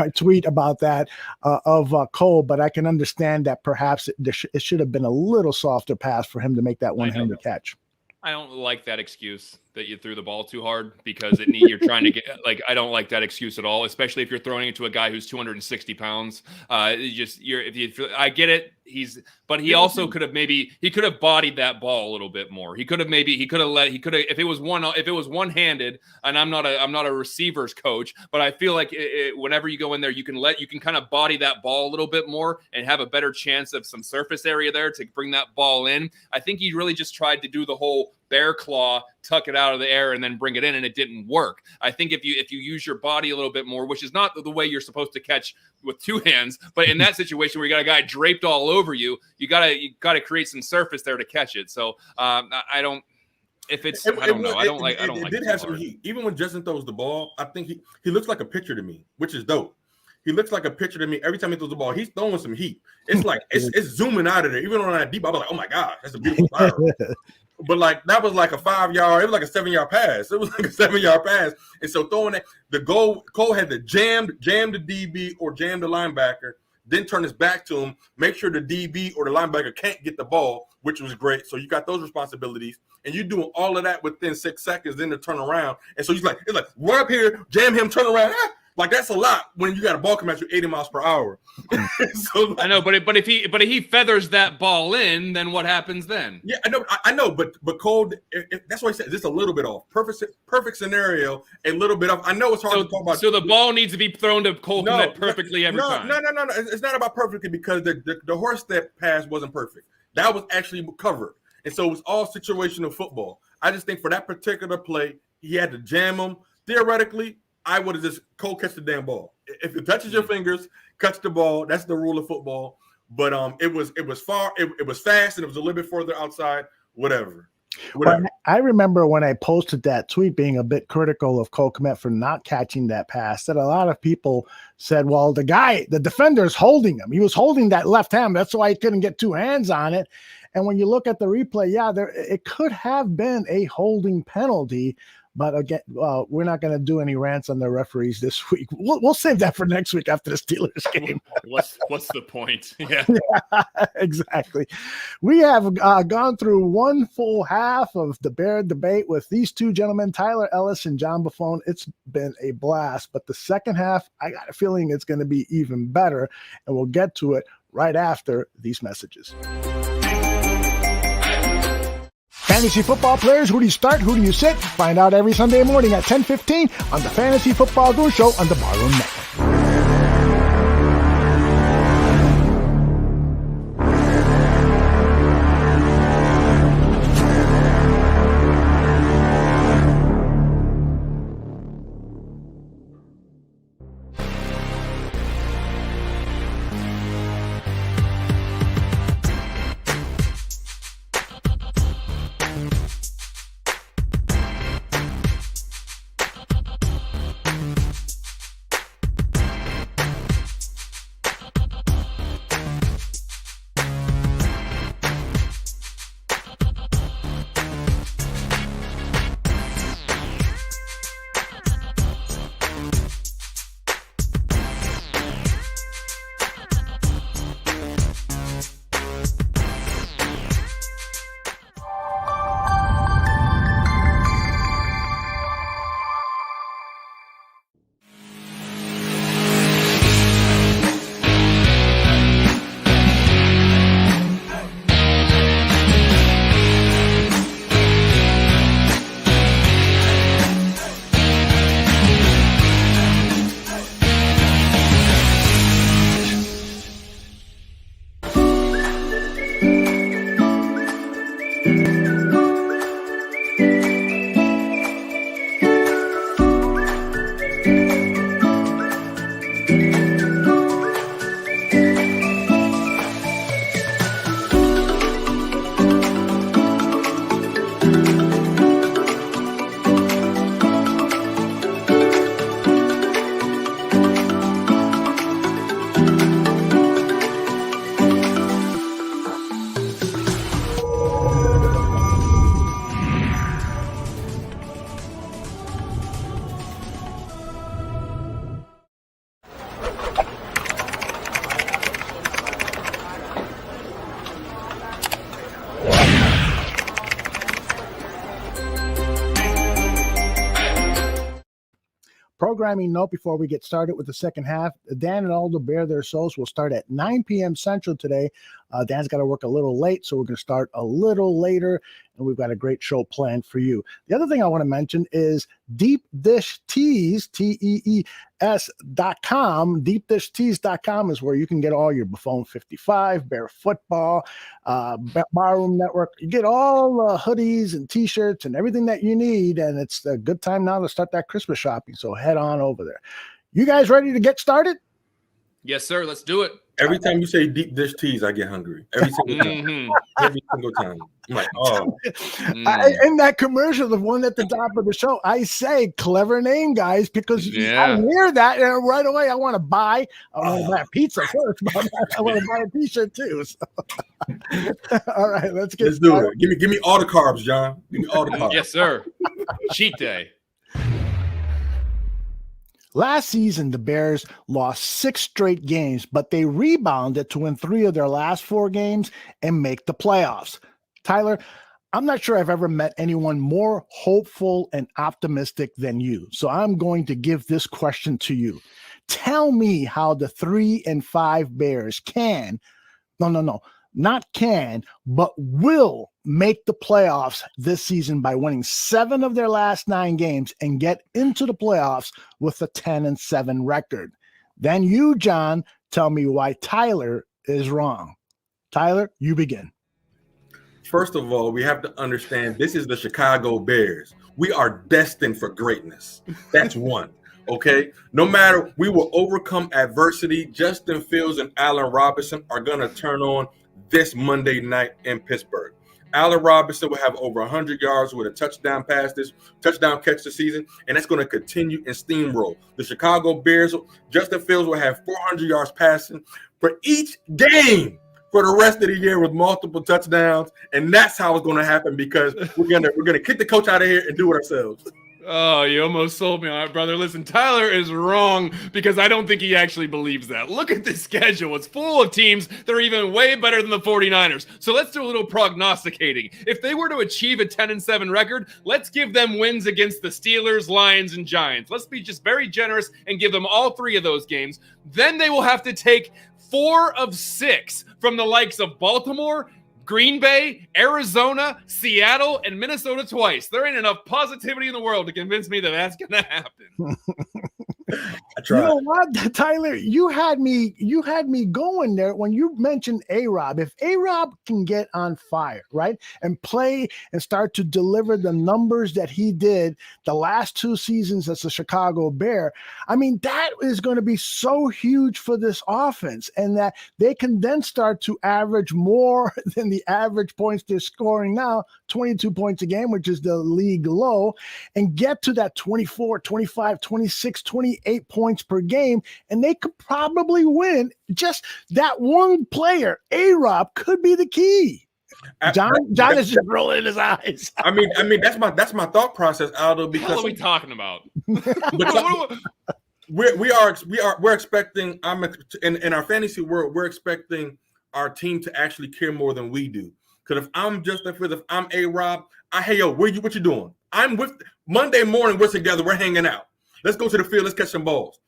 tweet about that, of Cole, but I can understand that perhaps it should have been a little softer pass for him to make that one-handed catch. I don't like that excuse that you threw the ball too hard because you're trying to get I don't like that excuse at all, especially if you're throwing it to a guy who's 260 pounds. I get it. But he also could have bodied that ball a little bit more. If it was one-handed, and I'm not a receivers coach, but I feel like whenever you go in there, you can kind of body that ball a little bit more and have a better chance of some surface area there to bring that ball in. I think he really just tried to do the whole bear claw, tuck it out of the air and then bring it in, and it didn't work. I think if you use your body a little bit more, which is not the way you're supposed to catch with two hands, but in that situation where you got a guy draped all over you, you gotta create some surface there to catch it. So I don't like. It did have some heat. Even when Justin throws the ball, I think he looks like a pitcher to me, which is dope. He looks like a pitcher to me. Every time he throws the ball, he's throwing some heat. It's like it's zooming out of there. Even on that deep, I was like, oh my gosh, that's a beautiful fire. But like that was like a 5-yard, it was like a 7-yard pass. It was like a 7-yard pass. And so throwing that, Cole had to jam the DB or jam the linebacker, then turn his back to him, make sure the DB or the linebacker can't get the ball, which was great. So you got those responsibilities, and you're doing all of that within 6 seconds, then to turn around. And so it's like run up here, jam him, turn around. Like that's a lot when you got a ball come at you 80 miles per hour. So I know, but if he feathers that ball in, then what happens then? Yeah, I know, but Cole, that's why I said just a little bit off. Perfect scenario, a little bit off. I know it's hard to talk about. So the ball needs to be thrown to Cole perfectly every time. No. It's not about perfectly because the horse step pass wasn't perfect. That was actually covered, and so it was all situational football. I just think for that particular play, he had to jam him. Theoretically, I would have just Cole catch the damn ball. If it touches your fingers, catch the ball. That's the rule of football. But it was far. It was fast, and it was a little bit further outside. Whatever. Well, I remember when I posted that tweet being a bit critical of Cole Kmet for not catching that pass, that a lot of people said, well, the defender's holding him. He was holding that left hand. That's why he couldn't get two hands on it. And when you look at the replay, it could have been a holding penalty. But again, we're not going to do any rants on the referees this week. We'll save that for next week after the Steelers game. What's the point? Yeah, exactly. We have gone through one full half of the Bear debate with these two gentlemen, Tyler Ellis and John Buffone. It's been a blast, but the second half, I got a feeling it's going to be even better, and we'll get to it right after these messages. Fantasy football players, who do you start? Who do you sit? Find out every Sunday morning at 10:15 on the Fantasy Football Guru Show on the Barroom Network. programming note before we get started with the second half. Dan and Aldo Bear Their Souls will start at 9 p.m. Central today. Dan's got to work a little late, so we're going to start a little later, and we've got a great show planned for you. The other thing I want to mention is Deep Dish Tees, TEES.com. DeepDishTees.com is where you can get all your Buffone 55, Bear Football, Barroom Network. You get all hoodies and T-shirts and everything that you need, and it's a good time now to start that Christmas shopping, so head on over there. You guys ready to get started? Yes, sir. Let's do it. Every time you say deep dish teas, I get hungry. Every single time. Every single time. I'm like, oh. In that commercial, the one at the top of the show, I say clever name, guys, because I hear that and right away I want to buy. I want to buy a pizza first, but I want to buy a T-shirt too. So. All right, let's do it. Give me all the carbs, John. Give me all the carbs. Yes, sir. Cheat day. Last season, the Bears lost 6 straight games, but they rebounded to win 3 of their last 4 games and make the playoffs. Tyler, I'm not sure I've ever met anyone more hopeful and optimistic than you. So I'm going to give this question to you. Tell me how the 3-5 Bears but will make the playoffs this season by winning 7 of their last 9 games and get into the playoffs with a 10-7 record. Then you, John, tell me why Tyler is wrong. Tyler, you begin. First of all, we have to understand this is the Chicago Bears. We are destined for greatness. That's one. Okay, no matter, we will overcome adversity. Justin Fields and Allen Robinson are going to turn on this Monday night in Pittsburgh. Allen Robinson will have over 100 yards with a touchdown catch this season, and that's going to continue in steamroll. The Chicago Bears, Justin Fields will have 400 yards passing for each game for the rest of the year with multiple touchdowns, and that's how it's going to happen because we're gonna kick the coach out of here and do it ourselves. Oh, you almost sold me on it, brother. Listen, Tyler is wrong because I don't think he actually believes that. Look at the schedule. It's full of teams that are even way better than the 49ers. So let's do a little prognosticating. If they were to achieve a 10-7 record, let's give them wins against the Steelers, Lions, and Giants. Let's be just very generous and give them all 3 of those games. Then they will have to take 4 of 6 from the likes of Baltimore, Green Bay, Arizona, Seattle, and Minnesota twice. There ain't enough positivity in the world to convince me that that's going to happen. You know what, Tyler? You had me going there when you mentioned A-Rob. If A-Rob can get on fire, right, and play and start to deliver the numbers that he did the last 2 seasons as a Chicago Bear, I mean, that is going to be so huge for this offense, and that they can then start to average more than the average points they're scoring now, 22 points a game, which is the league low, and get to that 24, 25, 26, 28 points per game, and they could probably win. Just that one player, A-Rob, could be the key. John is just rolling his eyes. I mean, that's my thought process, Aldo. Because what are we talking about? we're expecting. In our fantasy world, we're expecting our team to actually care more than we do. Because if I'm Justin Fields, if I'm A-Rob, hey yo, what you doing? I'm with Monday morning. We're together. We're hanging out. Let's go to the field. Let's catch some balls.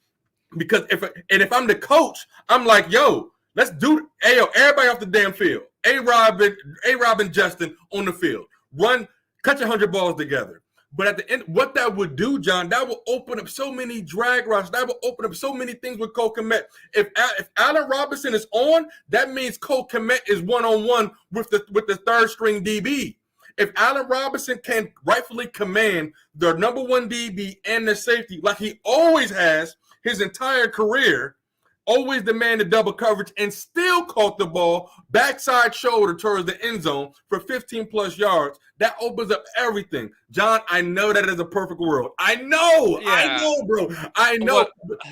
Because if I'm the coach, I'm like, yo, let's do it. Yo, everybody off the damn field. A-Rob and Justin on the field. Run, catch 100 balls together. But at the end, what that would do, John, that will open up so many drag routes. That will open up so many things with Cole Kmet. If Allen Robinson is on, that means Cole Kmet is one-on-one with the third string DB. If Allen Robinson can rightfully command the number 1 DB and the safety like he always has his entire career, always demanded double coverage and still caught the ball backside shoulder towards the end zone for 15-plus yards, that opens up everything. John, I know that is a perfect world. I know, bro. I know.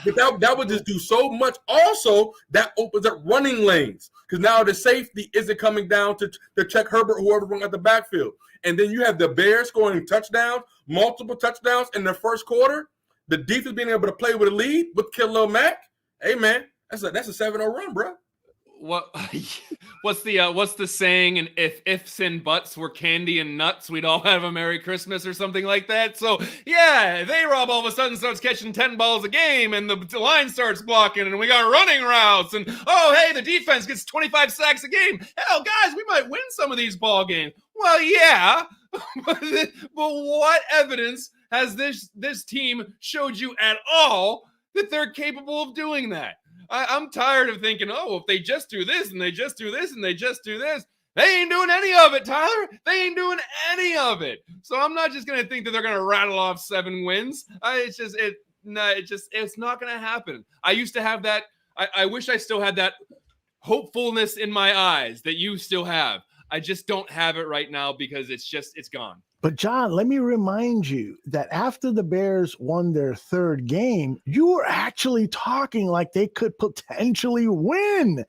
But that would just do so much. Also, that opens up running lanes because now the safety isn't coming down to check Herbert, whoever run at the backfield. And then you have the Bears scoring touchdowns, multiple touchdowns in the first quarter. The defense being able to play with a lead with Khalil Mack. Hey, man, that's a 7-0 run, bro. what's the saying? And if ifs and buts were candy and nuts, we'd all have a Merry Christmas or something like that. So yeah, they Rob all of a sudden starts catching 10 balls a game, and the line starts blocking, and we got running routes, and oh hey, the defense gets 25 sacks a game. Hell, guys, we might win some of these ball games. Well, yeah, but what evidence has this team showed you at all that they're capable of doing that? I'm tired of thinking, oh, if they just do this and they just do this and they just do this, they ain't doing any of it, Tyler. They ain't doing any of it. So I'm not just going to think that they're going to rattle off 7 wins. It's not going to happen. I used to have that. I wish I still had that hopefulness in my eyes that you still have. I just don't have it right now because it's gone. But John, let me remind you that after the Bears won their 3rd game, you were actually talking like they could potentially win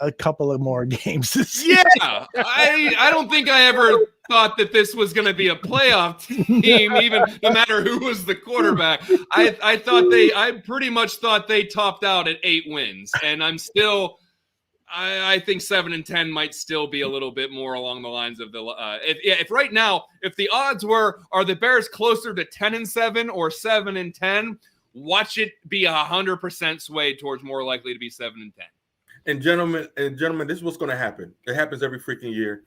a couple of more games this year. Yeah, I don't think I ever thought that this was going to be a playoff team, even no matter who was the quarterback. I pretty much thought they topped out at 8 wins, and I'm still. I think 7-10 might still be a little bit more along the lines of the if right now, if the odds are the Bears closer to 10-7 or 7-10, watch it be 100% swayed towards more likely to be 7-10. And gentlemen, this is what's going to happen. It happens every freaking year.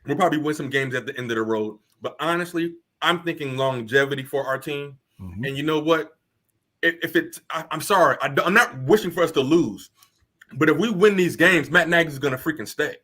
We'll probably win some games at the end of the road, but honestly, I'm thinking longevity for our team. Mm-hmm. And you know what? I'm sorry, I'm not wishing for us to lose. But if we win these games, Matt Nagy's going to freaking stay.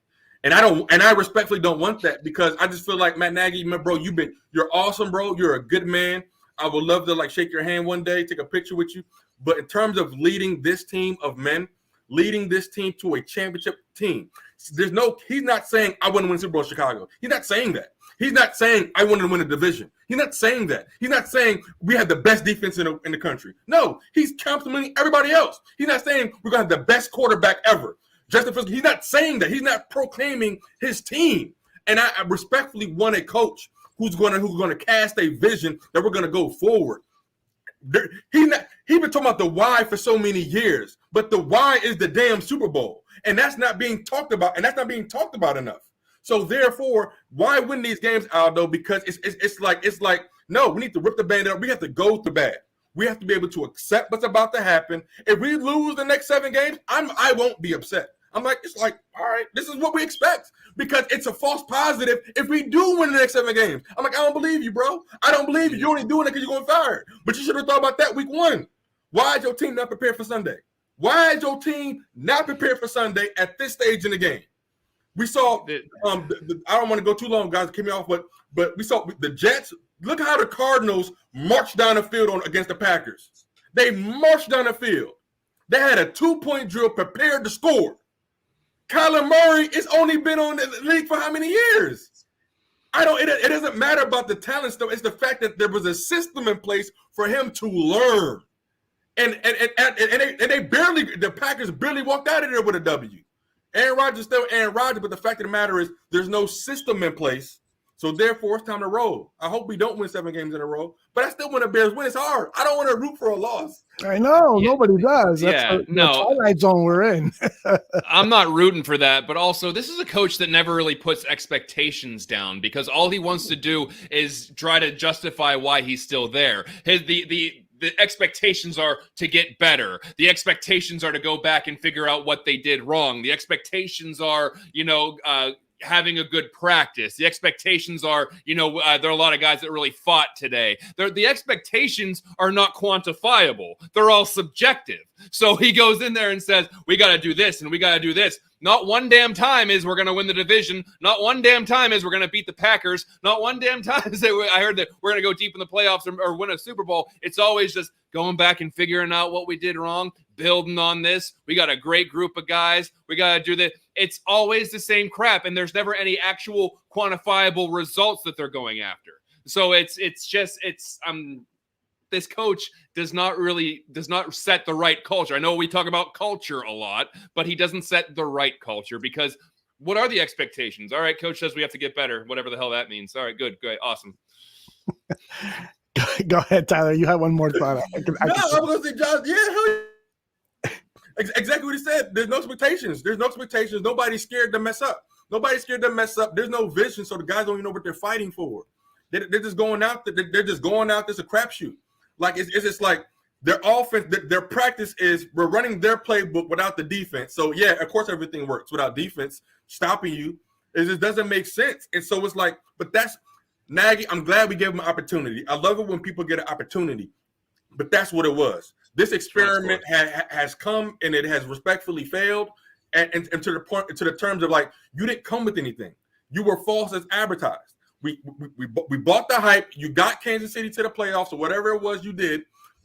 And I respectfully don't want that because I just feel like Matt Nagy, bro, you're awesome, bro. You're a good man. I would love to shake your hand one day, take a picture with you. But in terms of leading this team of men, leading this team to a championship team, he's not saying I want to win Super Bowl in Chicago. He's not saying that. He's not saying I want to win a division. He's not saying that. He's not saying we have the best defense in the country. No, he's complimenting everybody else. He's not saying we're going to have the best quarterback ever. Justin Fields, he's not saying that. He's not proclaiming his team. And I respectfully want a coach who's going to cast a vision that we're going to go forward. He's been talking about the why for so many years, but the why is the damn Super Bowl. And that's not being talked about, and that's not being talked about enough. So therefore, why win these games, Aldo? Because it's like no, we need to rip the Band-Aid up. We have to go to bat. We have to be able to accept what's about to happen. If we lose the next 7 games, I won't be upset. All right, this is what we expect because it's a false positive if we do win the next 7 games. I don't believe you, bro. I don't believe you. You're only doing it because you're going fired. But you should have thought about that week 1. Why is your team not prepared for Sunday? Why is your team not prepared for Sunday at this stage in the game? We saw. I don't want to go too long, guys. Keep me off, but we saw the Jets. Look how the Cardinals marched down the field against the Packers. They marched down the field. They had a 2-point drill prepared to score. Kyler Murray has only been on the league for how many years? It doesn't matter about the talent stuff. It's the fact that there was a system in place for him to learn. And the Packers barely walked out of there with a W. Aaron Rodgers still Aaron Rodgers, but the fact of the matter is there's no system in place. So therefore, it's time to roll. I hope we don't win 7 games in a row, but I still want the Bears win. It's hard. I don't want to root for a loss. I know. Nobody does. That's the twilight zone we're in. I'm not rooting for that, but also this is a coach that never really puts expectations down because all he wants to do is try to justify why he's still there. The expectations are to get better. The expectations are to go back and figure out what they did wrong. The expectations are, having a good practice. The expectations are, there are a lot of guys that really fought today. The expectations are not quantifiable. They're all subjective. So he goes in there and says, we got to do this and we got to do this. Not one damn time is we're going to win the division. Not one damn time is we're going to beat the Packers. Not one damn time is I heard that we're going to go deep in the playoffs or win a Super Bowl. It's always just going back and figuring out what we did wrong, building on this. We got a great group of guys. We got to do this. It's always the same crap, and there's never any actual quantifiable results that they're going after. So this coach does not set the right culture. I know we talk about culture a lot, but he doesn't set the right culture because what are the expectations? All right, coach says we have to get better, whatever the hell that means. All right, good, awesome. Go ahead, Tyler. You have one more thought. I was going to say, John, Exactly what he said. There's no expectations. There's no expectations. Nobody's scared to mess up. Nobody's scared to mess up. There's no vision, so the guys don't even know what they're fighting for. They're just going out. They're just going out. It's a crapshoot. Like it's just like their offense. Their practice is we're running their playbook without the defense. So yeah, of course everything works without defense stopping you. It just doesn't make sense. And so it's like, but that's Nagy. I'm glad we gave him an opportunity. I love it when people get an opportunity, but that's what it was. This experiment has come and it has respectfully failed, and to the point, to the terms of like you didn't come with anything. You were false as advertised. We bought the hype. You got Kansas City to the playoffs or whatever it was you did,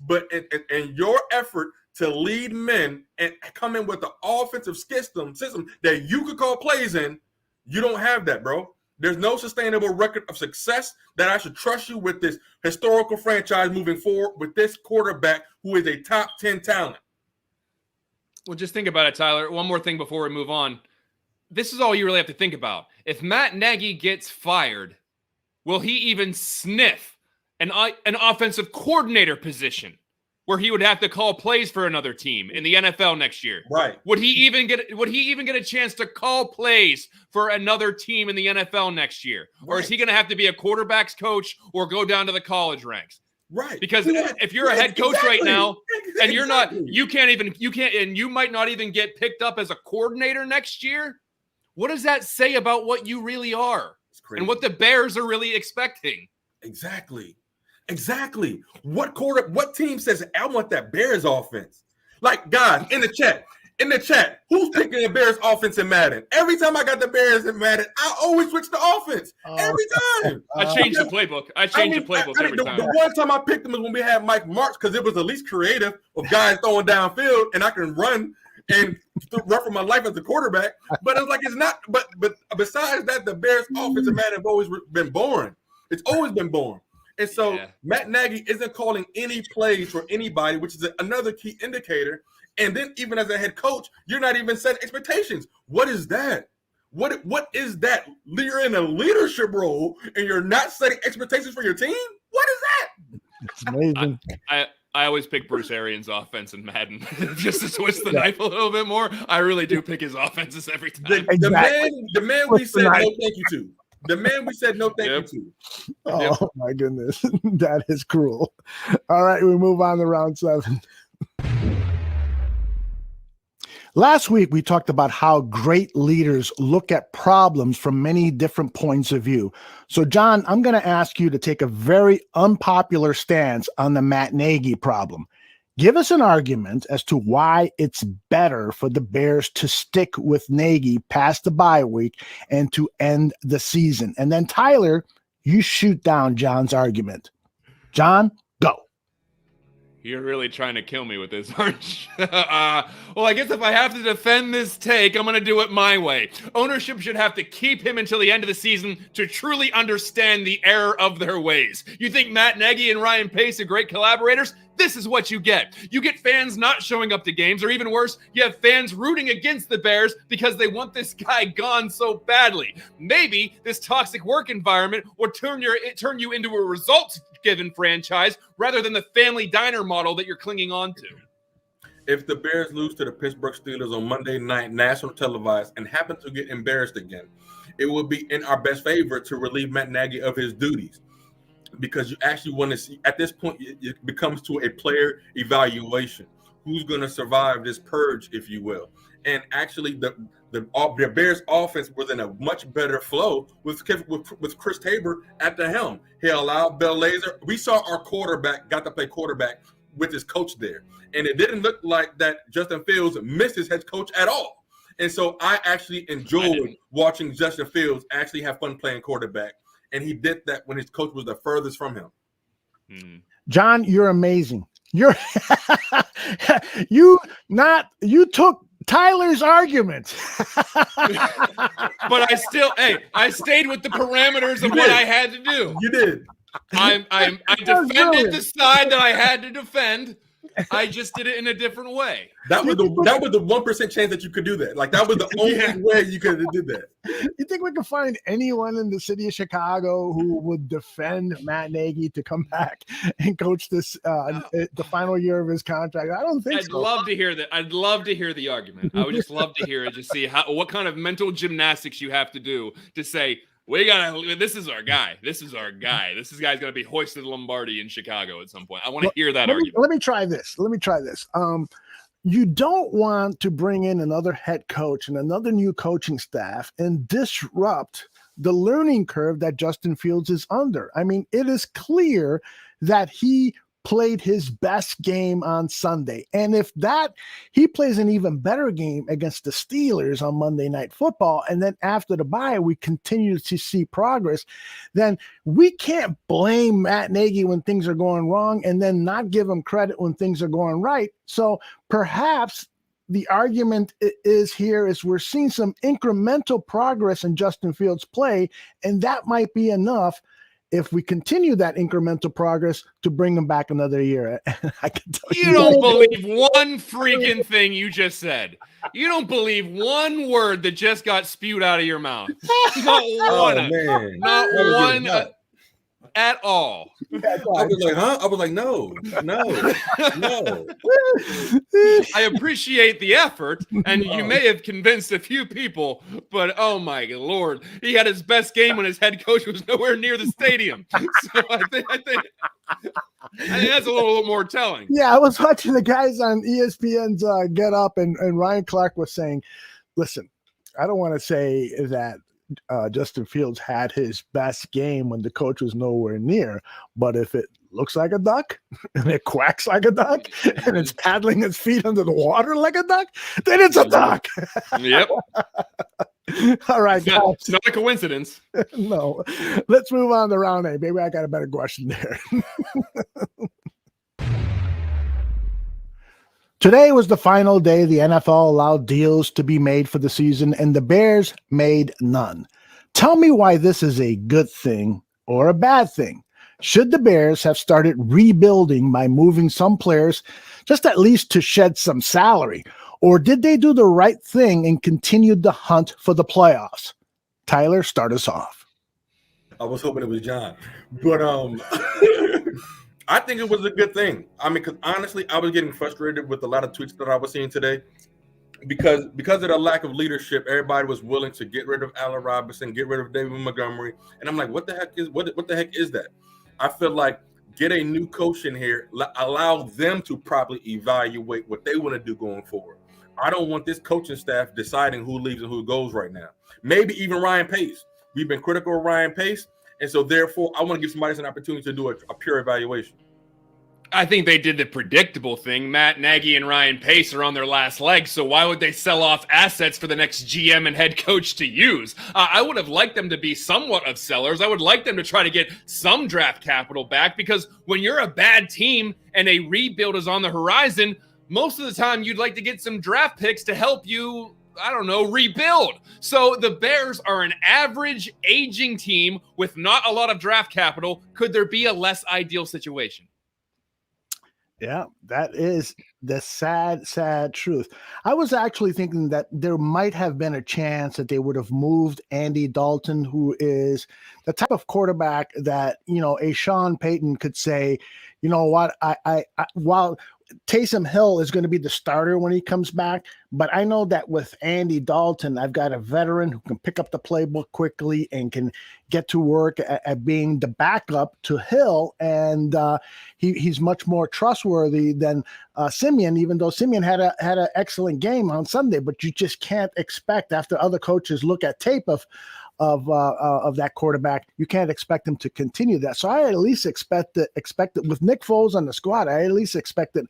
but and your effort to lead men and come in with the offensive system that you could call plays in, you don't have that, bro. There's no sustainable record of success that I should trust you with this historical franchise moving forward with this quarterback who is a top 10 talent. Well, just think about it, Tyler. One more thing before we move on. This is all you really have to think about. If Matt Nagy gets fired, will he even sniff an offensive coordinator position where he would have to call plays for another team in the NFL next year? Right. Would he even get a chance to call plays for another team in the NFL next year? Or is he going to have to be a quarterback's coach or go down to the college ranks? Right. Because if you're a head coach right now and you're not, you can't, and you might not even get picked up as a coordinator next year. What does that say about what you really are and what the Bears are really expecting? Exactly. What team says I want that Bears offense? Like, guys, in the chat, who's picking the Bears offense in Madden? Every time I got the Bears in Madden, I always switch the offense. Every time. I changed the playbook. Every time. The one time I picked them was when we had Mike Marks because it was the least creative of guys throwing downfield, and I can run and run for my life as a quarterback. But it's like it's not. But besides that, the Bears offense in Madden have always been boring. It's always been boring. And so Matt Nagy isn't calling any plays for anybody, which is another key indicator. And then even as a head coach, you're not even setting expectations. What is that? What is that? You're in a leadership role and you're not setting expectations for your team? What is that? It's amazing. I always pick Bruce Arians' offense in Madden just to twist the knife a little bit more. I really do pick his offenses every time. The man we said no thank you to. The man we said no thank you to. Oh, my goodness. That is cruel. All right, we move on to round 7. Last week, we talked about how great leaders look at problems from many different points of view. So, John, I'm going to ask you to take a very unpopular stance on the Matt Nagy problem. Give us an argument as to why it's better for the Bears to stick with Nagy past the bye week and to end the season. And then, Tyler, you shoot down John's argument. John, go. You're really trying to kill me with this, aren't you? Well, I guess if I have to defend this take, I'm going to do it my way. Ownership should have to keep him until the end of the season to truly understand the error of their ways. You think Matt Nagy and Ryan Pace are great collaborators? This is what you get. You get fans not showing up to games, or even worse, you have fans rooting against the Bears because they want this guy gone so badly. Maybe this toxic work environment will turn you into a results-given franchise rather than the family diner model that you're clinging on to. If the Bears lose to the Pittsburgh Steelers on Monday night, national televised, and happen to get embarrassed again, it will be in our best favor to relieve Matt Nagy of his duties. Because you actually want to see, at this point, it becomes to a player evaluation. Who's going to survive this purge, if you will? And actually, the Bears offense was in a much better flow with Chris Tabor at the helm. He allowed Bell Laser. We saw our quarterback got to play quarterback with his coach there. And it didn't look like that Justin Fields missed his head coach at all. And so I actually enjoyed watching Justin Fields actually have fun playing quarterback. And he did that when his coach was the furthest from him. John, you're amazing. You took Tyler's argument. But I stayed with the parameters of what I had to do. You did. I defended the side that I had to defend. I just did it in a different way. That was the 1% chance that you could do that. Like that was the only way you could have did that. You think we could find anyone in the city of Chicago who would defend Matt Nagy to come back and coach this the final year of his contract? I don't think so. I'd love to hear that. I'd love to hear the argument. I would just love to hear it, just see what kind of mental gymnastics you have to do to say, this is our guy. This guy's going to be hoisted Lombardi in Chicago at some point. I want to hear that argument. Let me try this. You don't want to bring in another head coach and another new coaching staff and disrupt the learning curve that Justin Fields is under. I mean, it is clear that he played his best game on Sunday. And if he plays an even better game against the Steelers on Monday Night Football, and then after the bye, we continue to see progress, then we can't blame Matt Nagy when things are going wrong and then not give him credit when things are going right. So perhaps the argument is we're seeing some incremental progress in Justin Fields' play, and that might be enough if we continue that incremental progress to bring him back another year. I can tell you don't believe one freaking thing you just said. You don't believe one word that just got spewed out of your mouth. Not one. Not one at all. I was like, huh? I was like, no. I appreciate the effort, and you may have convinced a few people, but oh my Lord, he had his best game when his head coach was nowhere near the stadium. So I think that's a little more telling. Yeah, I was watching the guys on ESPN's Get Up, and Ryan Clark was saying, listen, I don't want to say that Justin Fields had his best game when the coach was nowhere near, but if it looks like a duck and it quacks like a duck and it's paddling its feet under the water like a duck, then it's a duck. Yep. All right, it's not a coincidence. No. Let's move on to round A. Maybe I got a better question there. Today was the final day the NFL allowed deals to be made for the season, and the Bears made none. Tell me why this is a good thing or a bad thing. Should the Bears have started rebuilding by moving some players, just at least to shed some salary? Or did they do the right thing and continued the hunt for the playoffs? Tyler, start us off. I was hoping it was John. But I think it was a good thing. I mean, because honestly, I was getting frustrated with a lot of tweets that I was seeing today. Because of the lack of leadership, everybody was willing to get rid of Allen Robinson, get rid of David Montgomery. And I'm like, what the heck is that? I feel like get a new coach in here, allow them to properly evaluate what they want to do going forward. I don't want this coaching staff deciding who leaves and who goes right now. Maybe even Ryan Pace. We've been critical of Ryan Pace, and so therefore I want to give somebody an opportunity to do a pure evaluation. I think they did the predictable thing. Matt Nagy and Ryan Pace are on their last legs, so why would they sell off assets for the next GM and head coach to use? I would have liked them to be somewhat of sellers. I would like them to try to get some draft capital back, because when you're a bad team and a rebuild is on the horizon, most of the time you'd like to get some draft picks to help you, I don't know, rebuild. So the Bears are an average aging team with not a lot of draft capital. Could there be a less ideal situation? Yeah, that is the sad, sad truth. I was actually thinking that there might have been a chance that they would have moved Andy Dalton, who is the type of quarterback that, a Sean Payton could say, you know what, I while Taysom Hill is going to be the starter when he comes back, but I know that with Andy Dalton, I've got a veteran who can pick up the playbook quickly and can get to work at being the backup to Hill, and he's much more trustworthy than Simeon, even though Simeon had an excellent game on Sunday. But you just can't expect, after other coaches look at tape of that quarterback, you can't expect him to continue that. So I at least expected with Nick Foles on the squad, I at least expected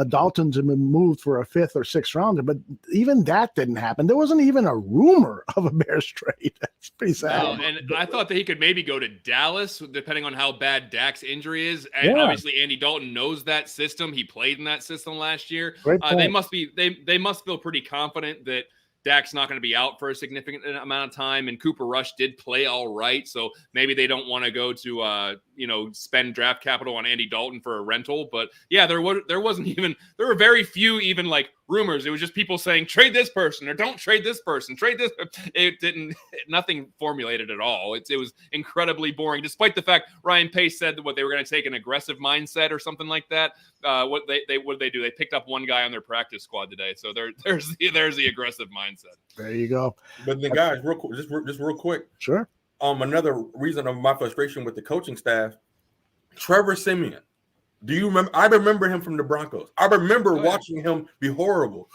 Dalton to be moved for a 5th or 6th rounder, but even that didn't happen. There wasn't even a rumor of a Bears trade. That's pretty sad. No, and I thought that he could maybe go to Dallas, depending on how bad Dak's injury is. And obviously Andy Dalton knows that system. He played in that system last year. They must feel pretty confident that Dak's not going to be out for a significant amount of time, and Cooper Rush did play all right, so maybe they don't want to go to spend draft capital on Andy Dalton for a rental. But yeah, there were very few even like rumors. It was just people saying trade this person or don't trade this person, trade this. Nothing formulated at all. It was incredibly boring, despite the fact Ryan Pace said that they were going to take an aggressive mindset or something like that. What did they do? They picked up one guy on their practice squad today, so there's the aggressive mindset. There you go. But the guys, just real quick. Sure. Another reason of my frustration with the coaching staff, Trevor Siemian. Do you remember? I remember him from the Broncos. I remember watching him be horrible.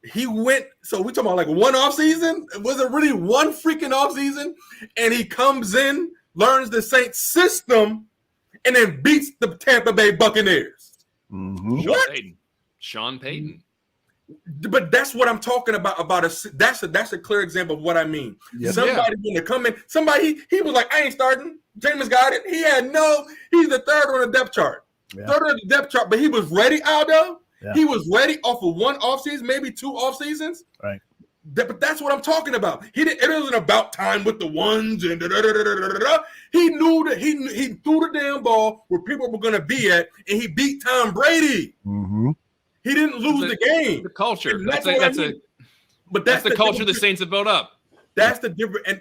He went, so we talking about like one off season? Was it really one freaking off season? And he comes in, learns the Saints system, and then beats the Tampa Bay Buccaneers. Mm-hmm. Sean Payton. But that's what I'm talking about. That's a clear example of what I mean. Yes. Somebody going to come in. Somebody he was like, I ain't starting. Jameis got it. He's the third on the depth chart. Yeah. Third on the depth chart, but he was ready, Aldo. Yeah. He was ready off of one offseason, maybe two off seasons. Right. But that's what I'm talking about. It wasn't about time with the ones and He knew that he threw the damn ball where people were going to be at, and he beat Tom Brady. Mm-hmm. He didn't lose the game. The culture. That's the culture the Saints have built up. That's the difference, and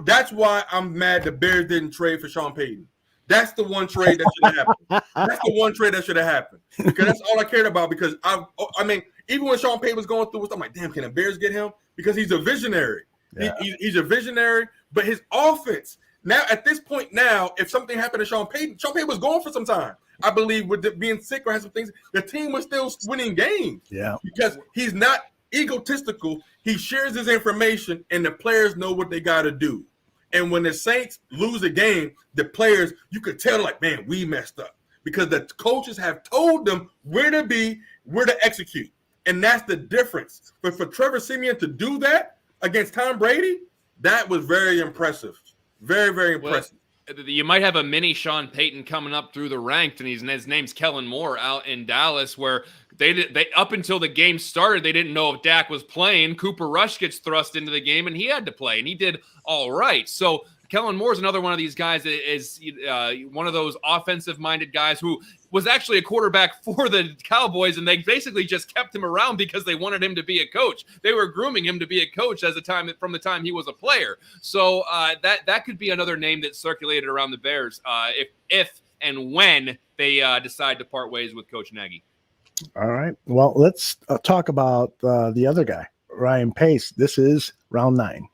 that's why I'm mad the Bears didn't trade for Sean Payton. That's the one trade that should have happened. That's the one trade that should have happened, because that's all I cared about. Because I mean, even when Sean Payton was going through, I'm like, damn, can the Bears get him? Because he's a visionary. Yeah. He's a visionary, but his offense now at this point if something happened to Sean Payton was gone for some time. I believe with it being sick or has some things, the team was still winning games. Yeah, because he's not egotistical. He shares his information, and the players know what they got to do. And when the Saints lose a game, the players, you could tell, like, man, we messed up, because the coaches have told them where to be, where to execute. And that's the difference. But for Trevor Siemian to do that against Tom Brady, that was very impressive. Very, very impressive. You might have a mini Sean Payton coming up through the ranks, and his name's Kellen Moore out in Dallas, where they up until the game started, they didn't know if Dak was playing. Cooper Rush gets thrust into the game, and he had to play, and he did all right. So Kellen Moore is another one of these guys that is one of those offensive-minded guys who was actually a quarterback for the Cowboys, and they basically just kept him around because they wanted him to be a coach. They were grooming him to be a coach from the time he was a player. So that could be another name that circulated around the Bears if and when they decide to part ways with Coach Nagy. All right. Well, let's talk about the other guy, Ryan Pace. This is round 9.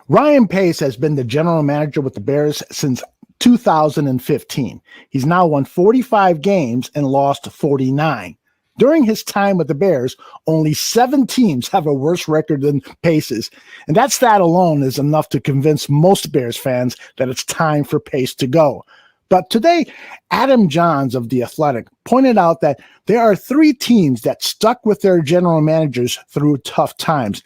Ryan Pace has been the general manager with the Bears since 2015. He's now won 45 games and lost 49. During his time with the Bears, only 7 teams have a worse record than Pace's. And that stat alone is enough to convince most Bears fans that it's time for Pace to go. But today, Adam Johns of The Athletic pointed out that there are 3 teams that stuck with their general managers through tough times.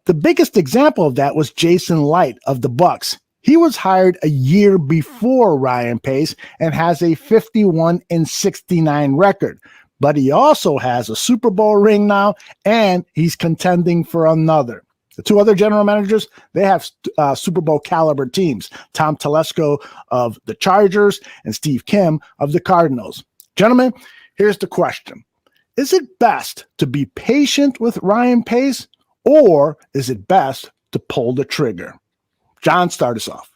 The biggest example of that was Jason Light of the Bucks. He was hired a year before Ryan Pace and has a 51-69 record. But he also has a Super Bowl ring now, and he's contending for another. The 2 other general managers, they have Super Bowl caliber teams. Tom Telesco of the Chargers and Steve Kim of the Cardinals. Gentlemen, here's the question. Is it best to be patient with Ryan Pace, or is it best to pull the trigger? John, start us off.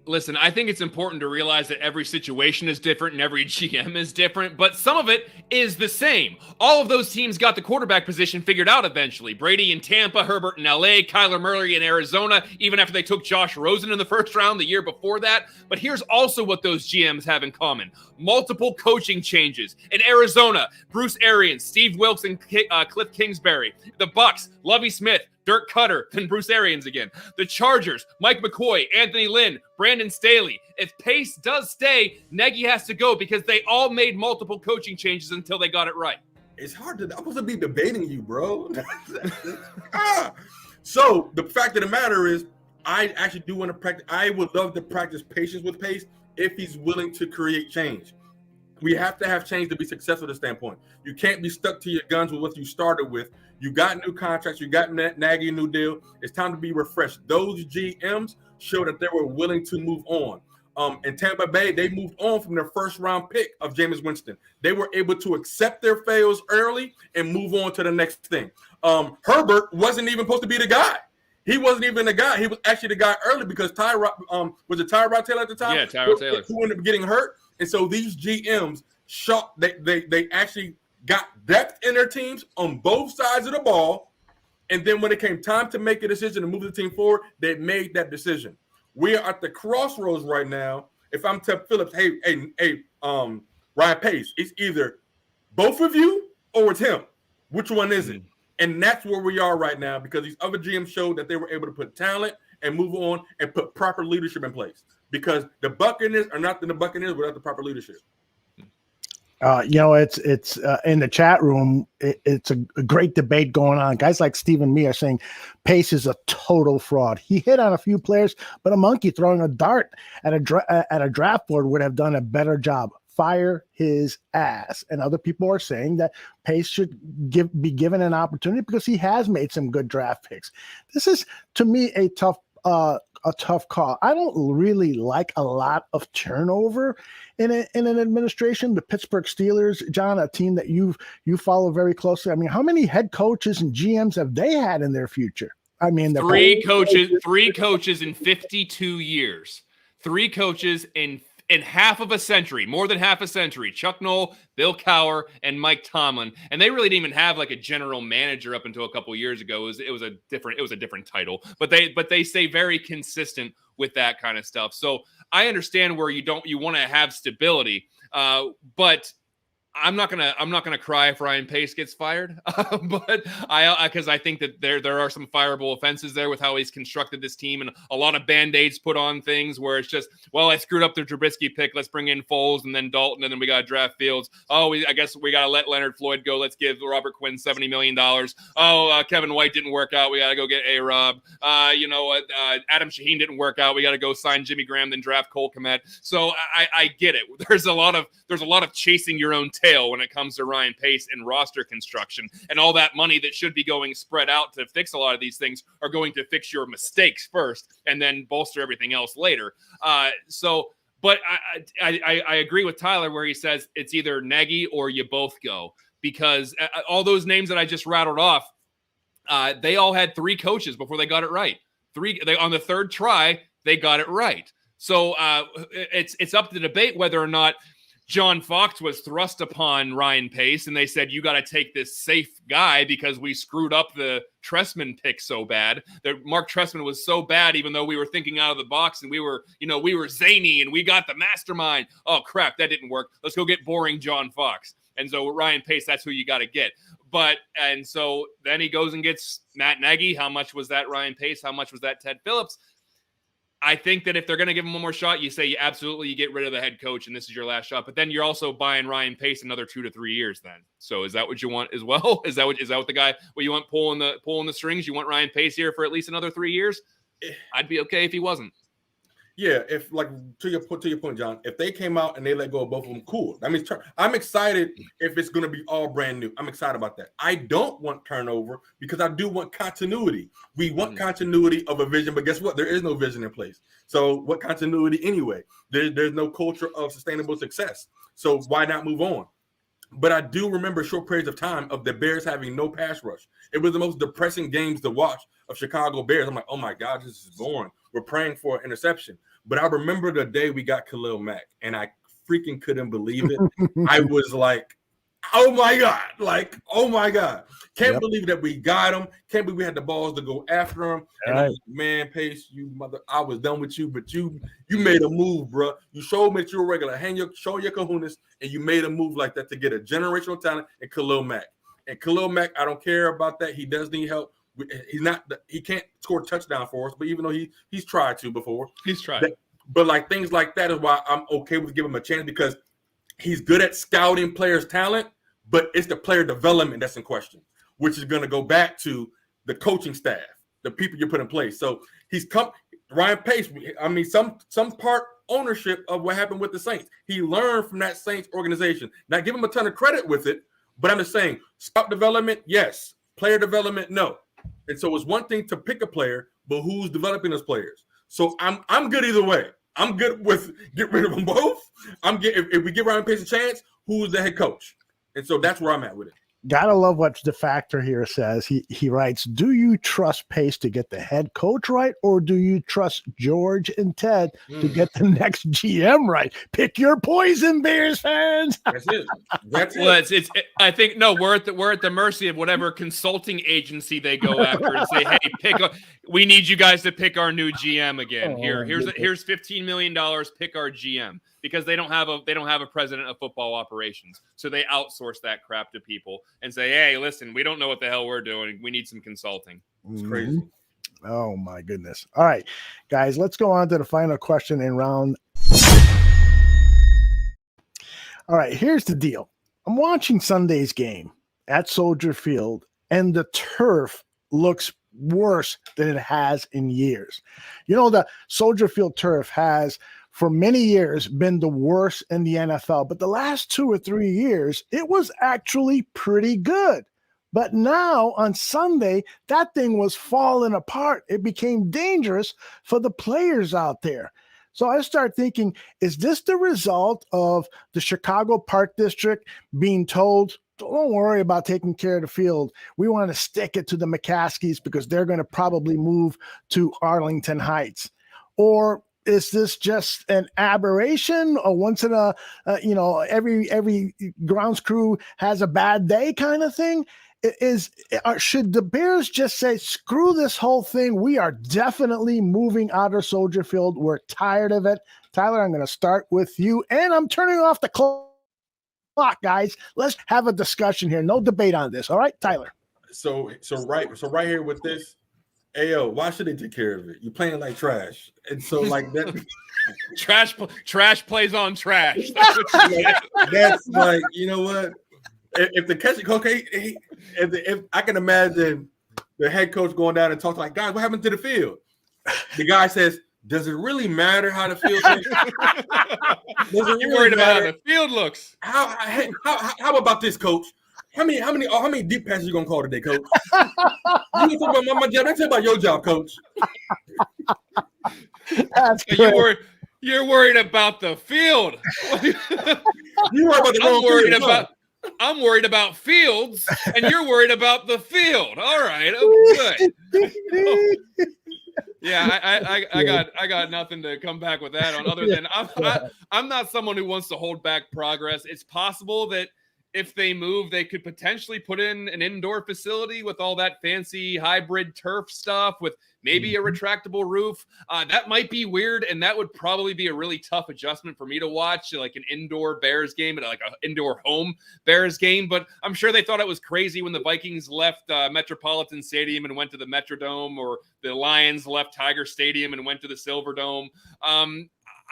Listen, I think it's important to realize that every situation is different and every GM is different, but some of it is the same. All of those teams got the quarterback position figured out eventually. Brady in Tampa, Herbert in LA, Kyler Murray in Arizona, even after they took Josh Rosen in the first round the year before that. But here's also what those GMs have in common. Multiple coaching changes. In Arizona, Bruce Arians, Steve Wilkes, and Cliff Kingsbury. The Bucks, Lovie Smith, Dirk Cutter, then Bruce Arians again. The Chargers, Mike McCoy, Anthony Lynn, Brandon Staley. If Pace does stay, Nagy has to go because they all made multiple coaching changes until they got it right. It's hard to. I'm supposed to be debating you, bro. So the fact of the matter is, I actually do want to practice. I would love to practice patience with Pace if he's willing to create change. We have to have change to be successful at this standpoint. You can't be stuck to your guns with what you started with. You got new contracts. You got Nagy a new deal. It's time to be refreshed. Those GMs showed that they were willing to move on. In Tampa Bay, they moved on from their first-round pick of Jameis Winston. They were able to accept their fails early and move on to the next thing. Herbert wasn't even supposed to be the guy. He wasn't even the guy. He was actually the guy early because was it Tyrod Taylor at the time? Yeah, Tyrod Taylor. Who ended up getting hurt. And so these GMs they actually got depth in their teams on both sides of the ball. And then when it came time to make a decision to move the team forward, they made that decision. We are at the crossroads right now. If I'm telling Phillips, hey, Ryan Pace, it's either both of you or it's him. Which one is it? And that's where we are right now because these other GMs showed that they were able to put talent and move on and put proper leadership in place. Because the Buccaneers are not the Buccaneers without the proper leadership. It's in the chat room. It's a great debate going on. Guys like Steve and me are saying Pace is a total fraud. He hit on a few players, but a monkey throwing a dart at a draft board would have done a better job. Fire his ass. And other people are saying that Pace should be given an opportunity because he has made some good draft picks. This is, to me, a tough call. I don't really like a lot of turnover in an administration. The Pittsburgh Steelers, John, a team that you follow very closely. I mean, how many head coaches and GMs have they had in their future? I mean, three coaches in 52 years. Three coaches in half of a century, more than half a century. Chuck Noll, Bill Cowher, and Mike Tomlin. And they really didn't even have like a general manager up until a couple years ago. It was a different title. But they stay very consistent with that kind of stuff. So I understand where you want to have stability. But I'm not gonna cry if Ryan Pace gets fired, but because I think that there are some fireable offenses there with how he's constructed this team and a lot of band-aids put on things where it's just, well, I screwed up the Trubisky pick, let's bring in Foles and then Dalton and then we got to draft Fields. I guess we got to let Leonard Floyd go. Let's give Robert Quinn $70 million. Kevin White didn't work out. We got to go get A-Rob. Adam Shaheen didn't work out. We got to go sign Jimmy Graham, then draft Cole Kmet. So I get it. There's a lot of chasing your own tail when it comes to Ryan Pace and roster construction, and all that money that should be going spread out to fix a lot of these things are going to fix your mistakes first and then bolster everything else later. But I agree with Tyler where he says it's either Nagy or you both go, because all those names that I just rattled off, they all had three coaches before they got it right. On the third try, they got it right. So it's up to debate whether or not John Fox was thrust upon Ryan Pace, and they said, you got to take this safe guy because we screwed up the Trestman pick so bad. That Mark Trestman was so bad, even though we were thinking out of the box and we were zany and we got the mastermind. Oh, crap, that didn't work. Let's go get boring John Fox. And so Ryan Pace, that's who you got to get. And so then he goes and gets Matt Nagy. How much was that Ryan Pace? How much was that Ted Phillips? I think that if they're going to give him one more shot, you say you get rid of the head coach and this is your last shot. But then you're also buying Ryan Pace another 2 to 3 years then. So is that what you want as well? Is that what the guy what you want pulling the strings? You want Ryan Pace here for at least another 3 years? I'd be okay if he wasn't. Yeah, if to your point, John, if they came out and they let go of both of them, cool. I mean, I'm excited if it's going to be all brand new. I'm excited about that. I don't want turnover because I do want continuity. We want continuity of a vision, but guess what? There is no vision in place. So what continuity anyway? There's no culture of sustainable success. So why not move on? But I do remember short periods of time of the Bears having no pass rush. It was the most depressing games to watch of Chicago Bears. I'm like, oh my God, this is boring. We're praying for an interception. But I remember the day we got Khalil Mack, and I freaking couldn't believe it. I was like, oh my God. Like, oh my God. Can't believe that we got him. Can't believe we had the balls to go after him. And I was like, man, Pace, I was done with you, but you made a move, bro. You showed me that you're a regular. Show your kahunas, and you made a move like that to get a generational talent in Khalil Mack. And Khalil Mack, I don't care about that. He does need help. He can't score a touchdown for us, but even though he's tried to before. He's tried. But like things like that is why I'm okay with giving him a chance, because he's good at scouting players' talent, but it's the player development that's in question, which is going to go back to the coaching staff, the people you put in place. So Ryan Pace, I mean, some part ownership of what happened with the Saints. He learned from that Saints organization. Not give him a ton of credit with it, but I'm just saying, scout development, yes. Player development, no. And so it's one thing to pick a player, but who's developing those players? So I'm good either way. I'm good with get rid of them both. If we give Ryan Pace a chance, who's the head coach? And so that's where I'm at with it. Gotta love what the factor here says. He writes, do you trust Pace to get the head coach right, or do you trust George and Ted to get the next GM right? Pick your poison, Bears fans. That's it. It's I think no, we're at the mercy of whatever consulting agency they go after and say, hey, we need you guys to pick our new GM again. Here's $15 million, pick our GM. Because they don't have a president of football operations. So they outsource that crap to people and say, hey, listen, we don't know what the hell we're doing. We need some consulting. It's crazy. Oh, my goodness. All right, guys, let's go on to the final question in round. All right, here's the deal. I'm watching Sunday's game at Soldier Field, and the turf looks worse than it has in years. You know, the Soldier Field turf has – for many years been the worst in the NFL, but the last 2 or 3 years, it was actually pretty good. But now on Sunday, that thing was falling apart. It became dangerous for the players out there. So I start thinking, is this the result of the Chicago Park District being told, don't worry about taking care of the field. We want to stick it to the McCaskies because they're going to probably move to Arlington Heights? Or is this just an aberration, or once in a, every grounds crew has a bad day kind of thing? Should the Bears just say, screw this whole thing? We are definitely moving out of Soldier Field. We're tired of it. Tyler, I'm going to start with you, and I'm turning off the clock, guys. Let's have a discussion here. No debate on this. All right, Tyler. So right here with this, Ayo, why should they take care of it? You're playing like trash. And so like that trash plays on trash. That's like, you know what? If the catch okay, if I can imagine the head coach going down and talking like, guys, what happened to the field? The guy says, does it really matter how the field looks? You're worried about how the field looks. How about this, coach? How many deep passes you gonna call today, coach? You talk about my job. Let's talk about your job, coach. You're worried about the field. You worried about the wrong field. I'm worried about fields, and you're worried about the field. All right, good. Yeah, I got nothing to come back with that on, other than I'm not someone who wants to hold back progress. It's possible that if they move, they could potentially put in an indoor facility with all that fancy hybrid turf stuff with maybe a retractable roof. That might be weird, and that would probably be a really tough adjustment for me to watch, like an indoor Bears game, like an indoor home Bears game. But I'm sure they thought it was crazy when the Vikings left Metropolitan Stadium and went to the Metrodome, or the Lions left Tiger Stadium and went to the Silverdome.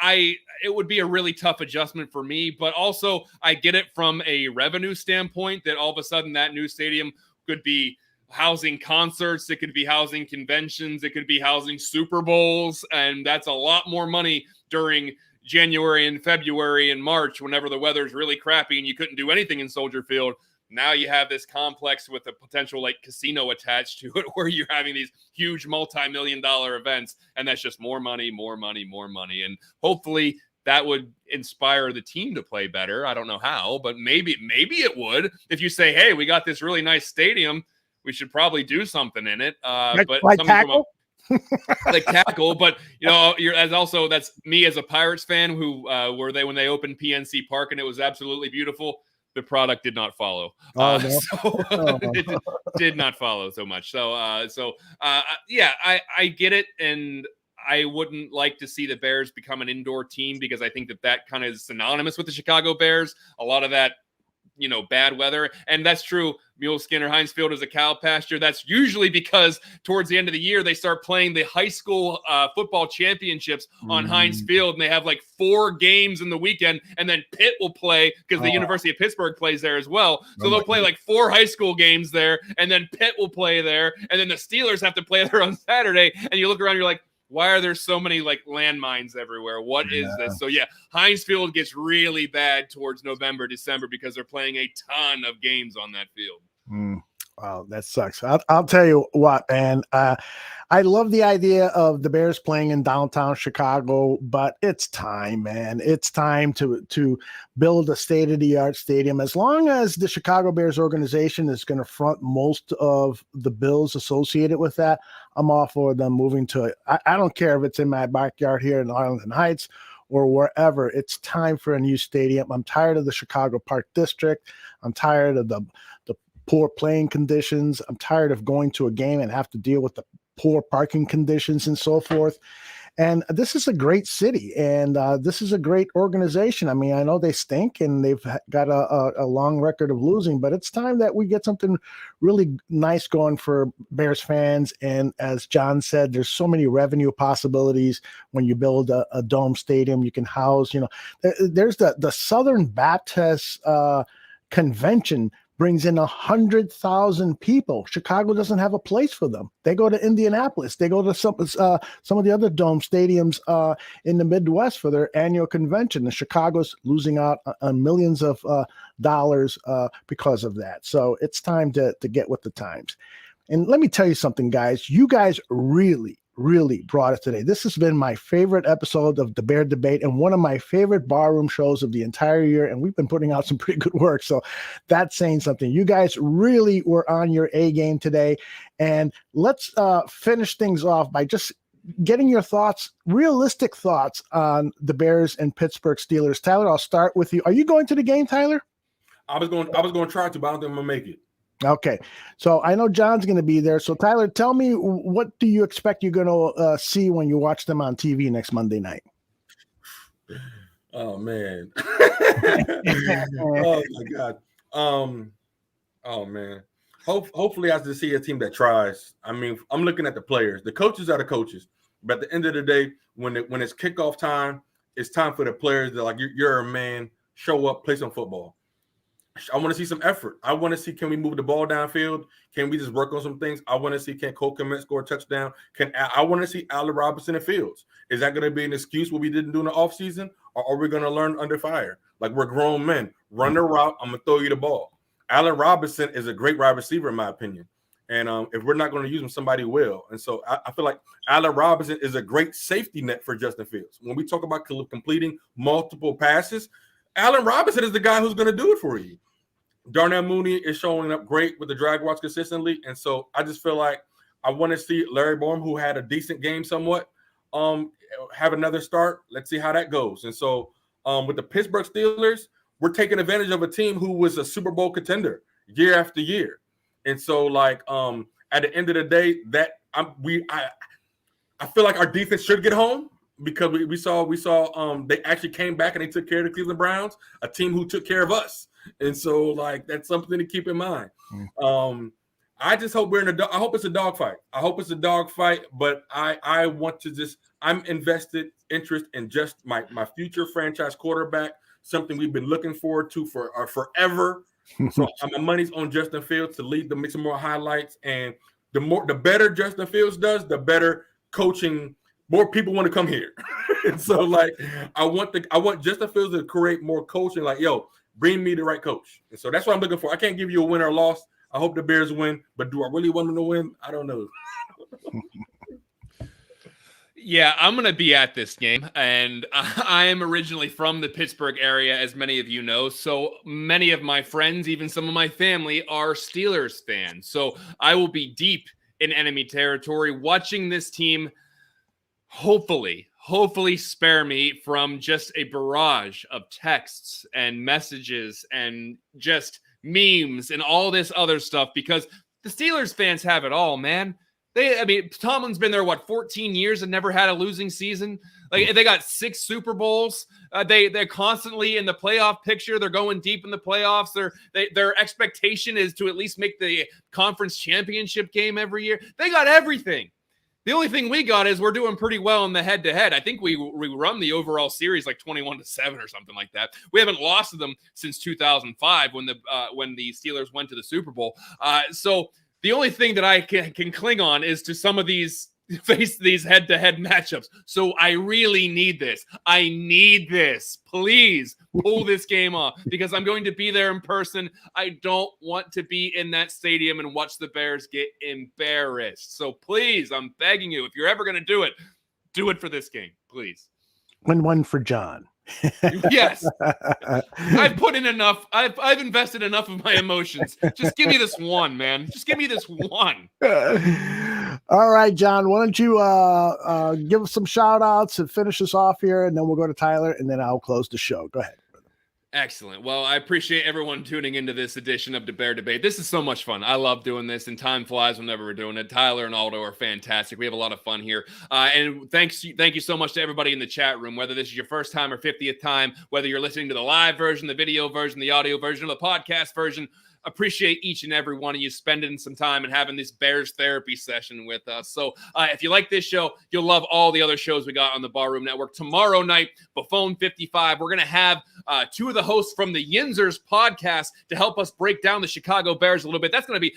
It would be a really tough adjustment for me, but also I get it from a revenue standpoint that all of a sudden that new stadium could be housing concerts, it could be housing conventions, it could be housing Super Bowls, and that's a lot more money during January and February and March whenever the weather's really crappy and you couldn't do anything in Soldier Field. Now you have this complex with a potential like casino attached to it where you're having these huge multi-million-dollar events, and that's just more money. And hopefully that would inspire the team to play better. I don't know how, but maybe it would. If you say, hey, we got this really nice stadium, we should probably do something in it. But like tackle? Like tackle, but that's me as a Pirates fan who when they opened PNC Park and it was absolutely beautiful. The product did not follow. It did not follow so much. I get it. And I wouldn't like to see the Bears become an indoor team because I think that kind of is synonymous with the Chicago Bears. A lot of that, bad weather. And that's true. Muleskin or Heinz Field is a cow pasture. That's usually because towards the end of the year, they start playing the high school football championships on Heinz Field, and they have like 4 games in the weekend, and then Pitt will play because the University of Pittsburgh plays there as well. So they'll play like 4 high school games there, and then Pitt will play there, and then the Steelers have to play there on Saturday, and you look around, you're like, Why are there so many like landmines everywhere? What is this? So yeah, Heinz Field gets really bad towards November, December because they're playing a ton of games on that field. Wow, that sucks. I'll tell you what, man. I love the idea of the Bears playing in downtown Chicago, but it's time, man. It's time to build a state-of-the-art stadium. As long as the Chicago Bears organization is going to front most of the bills associated with that, I'm all for them moving to it. I don't care if it's in my backyard here in Arlington Heights or wherever. It's time for a new stadium. I'm tired of the Chicago Park District. I'm tired of the poor playing conditions. I'm tired of going to a game and have to deal with the poor parking conditions and so forth. And this is a great city, and this is a great organization. I mean, I know they stink and they've got a long record of losing, but it's time that we get something really nice going for Bears fans. And as John said, there's so many revenue possibilities when you build a dome stadium. You can house, there's the Southern Baptist Convention brings in 100,000 people. Chicago doesn't have a place for them. They go to Indianapolis. They go to some of the other dome stadiums in the Midwest for their annual convention. And Chicago's losing out on millions of dollars because of that. So it's time to get with the times. And let me tell you something, guys. You guys really brought it today. This has been my favorite episode of the Bear Debate and one of my favorite barroom shows of the entire year. And we've been putting out some pretty good work. So that's saying something. You guys really were on your A game today. And let's finish things off by just getting your thoughts, realistic thoughts on the Bears and Pittsburgh Steelers. Tyler, I'll start with you. Are you going to the game, Tyler? I was going to try to, but I don't think I'm going to make it. Okay, so I know John's going to be there. So Tyler, tell me, what do you expect you're going to see when you watch them on TV next Monday night? Oh man! Oh my God! Oh man! Hopefully, I just see a team that tries. I mean, I'm looking at the players. The coaches are the coaches, but at the end of the day, when it's kickoff time, it's time for the players that you're a man. Show up, play some football. I want to see some effort. I want to see, can we move the ball downfield? Can we just work on some things? I want to see, can Cole Kmet score a touchdown? I want to see Allen Robinson in Fields. Is that going to be an excuse what we didn't do in the offseason? Or are we going to learn under fire? Like, we're grown men. Run the route. I'm going to throw you the ball. Allen Robinson is a great wide receiver, in my opinion. And if we're not going to use him, somebody will. And so I feel like Allen Robinson is a great safety net for Justin Fields. When we talk about completing multiple passes, Allen Robinson is the guy who's going to do it for you. Darnell Mooney is showing up great with the drag routes consistently. And so I just feel like I want to see Larry Borom, who had a decent game somewhat, have another start. Let's see how that goes. And so with the Pittsburgh Steelers, we're taking advantage of a team who was a Super Bowl contender year after year. And so at the end of the day, I feel like our defense should get home, because we saw they actually came back and they took care of the Cleveland Browns, a team who took care of us. And so that's something to keep in mind. I just hope I hope it's a dogfight. I hope it's a dogfight, but I want to I'm invested interest in just my future franchise quarterback, something we've been looking forward to for forever. So my money's on Justin Fields to lead them, make some more highlights. And the better Justin Fields does, the better coaching, more people want to come here. And so I want Justin Fields to create more coaching, bring me the right coach. And so that's what I'm looking for. I can't give you a win or a loss. I hope the Bears win, but do I really want them to win? I don't know. Yeah, I'm going to be at this game, and I am originally from the Pittsburgh area, as many of you know. So many of my friends, even some of my family, are Steelers fans. So I will be deep in enemy territory watching this team hopefully spare me from just a barrage of texts and messages and just memes and all this other stuff, because the Steelers fans have it all, man. Tomlin's been there, 14 years and never had a losing season. They got 6 Super Bowls. They're constantly in the playoff picture. They're going deep in the playoffs. Their expectation is to at least make the conference championship game every year. They got everything. The only thing we got is we're doing pretty well in the head-to-head. I think we run the overall series 21-7 or something like that. We haven't lost to them since 2005 when the Steelers went to the Super Bowl. So the only thing that I can cling on is to some of these face these head-to-head matchups. So I really need this. I need this. Please pull this game off because I'm going to be there in person. I don't want to be in that stadium and watch the Bears get embarrassed. So please, I'm begging you, if you're ever going to do it for this game, please. Win one for John. Yes. I've put in enough. I've invested enough of my emotions. Just give me this one, man. Just give me this one. All right, John, why don't you give us some shout outs and finish us off here, and then we'll go to Tyler, and then I'll close the show. Go ahead. Excellent. Well, I appreciate everyone tuning into this edition of the Bear Debate. This is so much fun. I love doing this, and time flies whenever we're doing it. Tyler and Aldo are fantastic. We have a lot of fun here. And thank you so much to everybody in the chat room, whether this is your first time or 50th time, whether you're listening to the live version, the video version, the audio version, or the podcast version. Appreciate each and every one of you spending some time and having this Bears therapy session with us. So if you like this show, you'll love all the other shows we got on the Barroom Network. Tomorrow night, Buffone 55, we're going to have two of the hosts from the Yinzers podcast to help us break down the Chicago Bears a little bit. That's going to be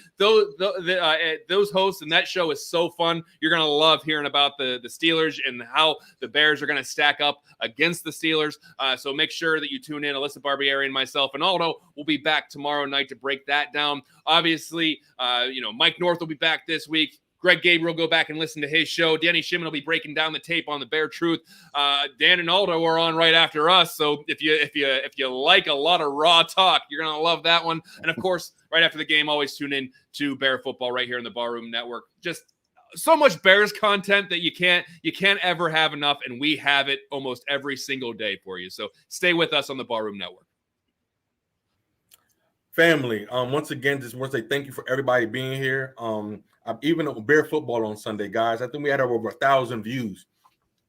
those hosts, and that show is so fun. You're going to love hearing about the Steelers and how the Bears are going to stack up against the Steelers. So make sure that you tune in. Alyssa Barbieri and myself and Aldo will be back tomorrow night to break that down. Obviously, Mike North will be back this week. Greg Gabriel, go back and listen to his show. Danny Shimon will be breaking down the tape on the Bear Truth. Dan and Aldo are on right after us. So if you like a lot of raw talk, you're gonna love that one. And of course, right after the game, always tune in to Bear Football right here in the Barroom Network. Just so much Bears content that you can't ever have enough, and we have it almost every single day for you. So stay with us on the Barroom Network. Family, once again, just want to say thank you for everybody being here. Even on Bear Football on Sunday, guys, I think we had over 1,000 views,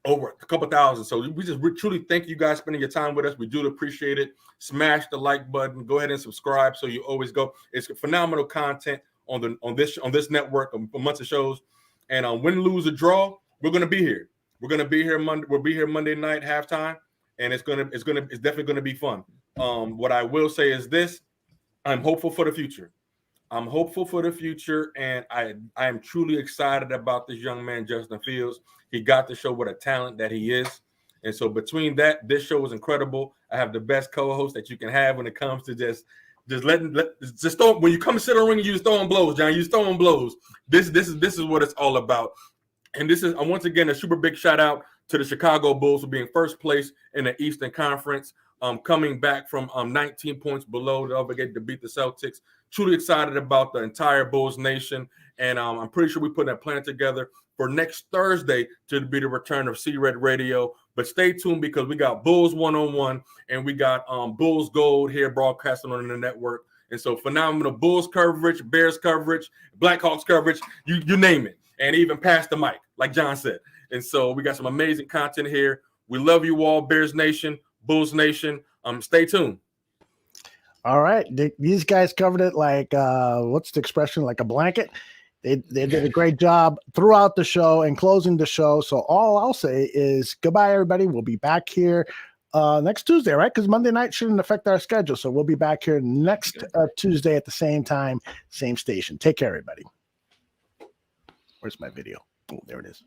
over a couple thousand. So we just truly thank you guys spending your time with us. We do appreciate it. Smash the like button. Go ahead and subscribe so you always go. It's phenomenal content on this network, a month of shows. And win, lose, or draw, we're gonna be here. We're gonna be here Monday. We'll be here Monday night halftime, and it's definitely gonna be fun. What I will say is this. I'm hopeful for the future. I'm hopeful for the future, and I am truly excited about this young man, Justin Fields. He got to show what a talent that he is. And so between that, this show is incredible. I have the best co-host that you can have when it comes to just throw, when you come to sit on the ring, you just throwing blows, John. You just throwing blows. This is what it's all about. And this is once again a super big shout out to the Chicago Bulls for being first place in the Eastern Conference. Coming back from 19 points below to get to beat the Celtics. Truly excited about the entire Bulls nation. And I'm pretty sure we're putting a plan together for next Thursday to be the return of C-Red Radio. But stay tuned because we got Bulls 1-on-1 and we got Bulls Gold here broadcasting on the network. And so phenomenal Bulls coverage, Bears coverage, Blackhawks coverage, you name it. And even past the mic, like John said. And so we got some amazing content here. We love you all, Bears Nation. Bulls Nation, stay tuned. All right, these guys covered it like what's the expression? Like a blanket. They did a great job throughout the show and closing the show. So all I'll say is goodbye, everybody. We'll be back here next Tuesday, right? Because Monday night shouldn't affect our schedule. So we'll be back here next Tuesday at the same time, same station. Take care, everybody. Where's my video? Oh, there it is.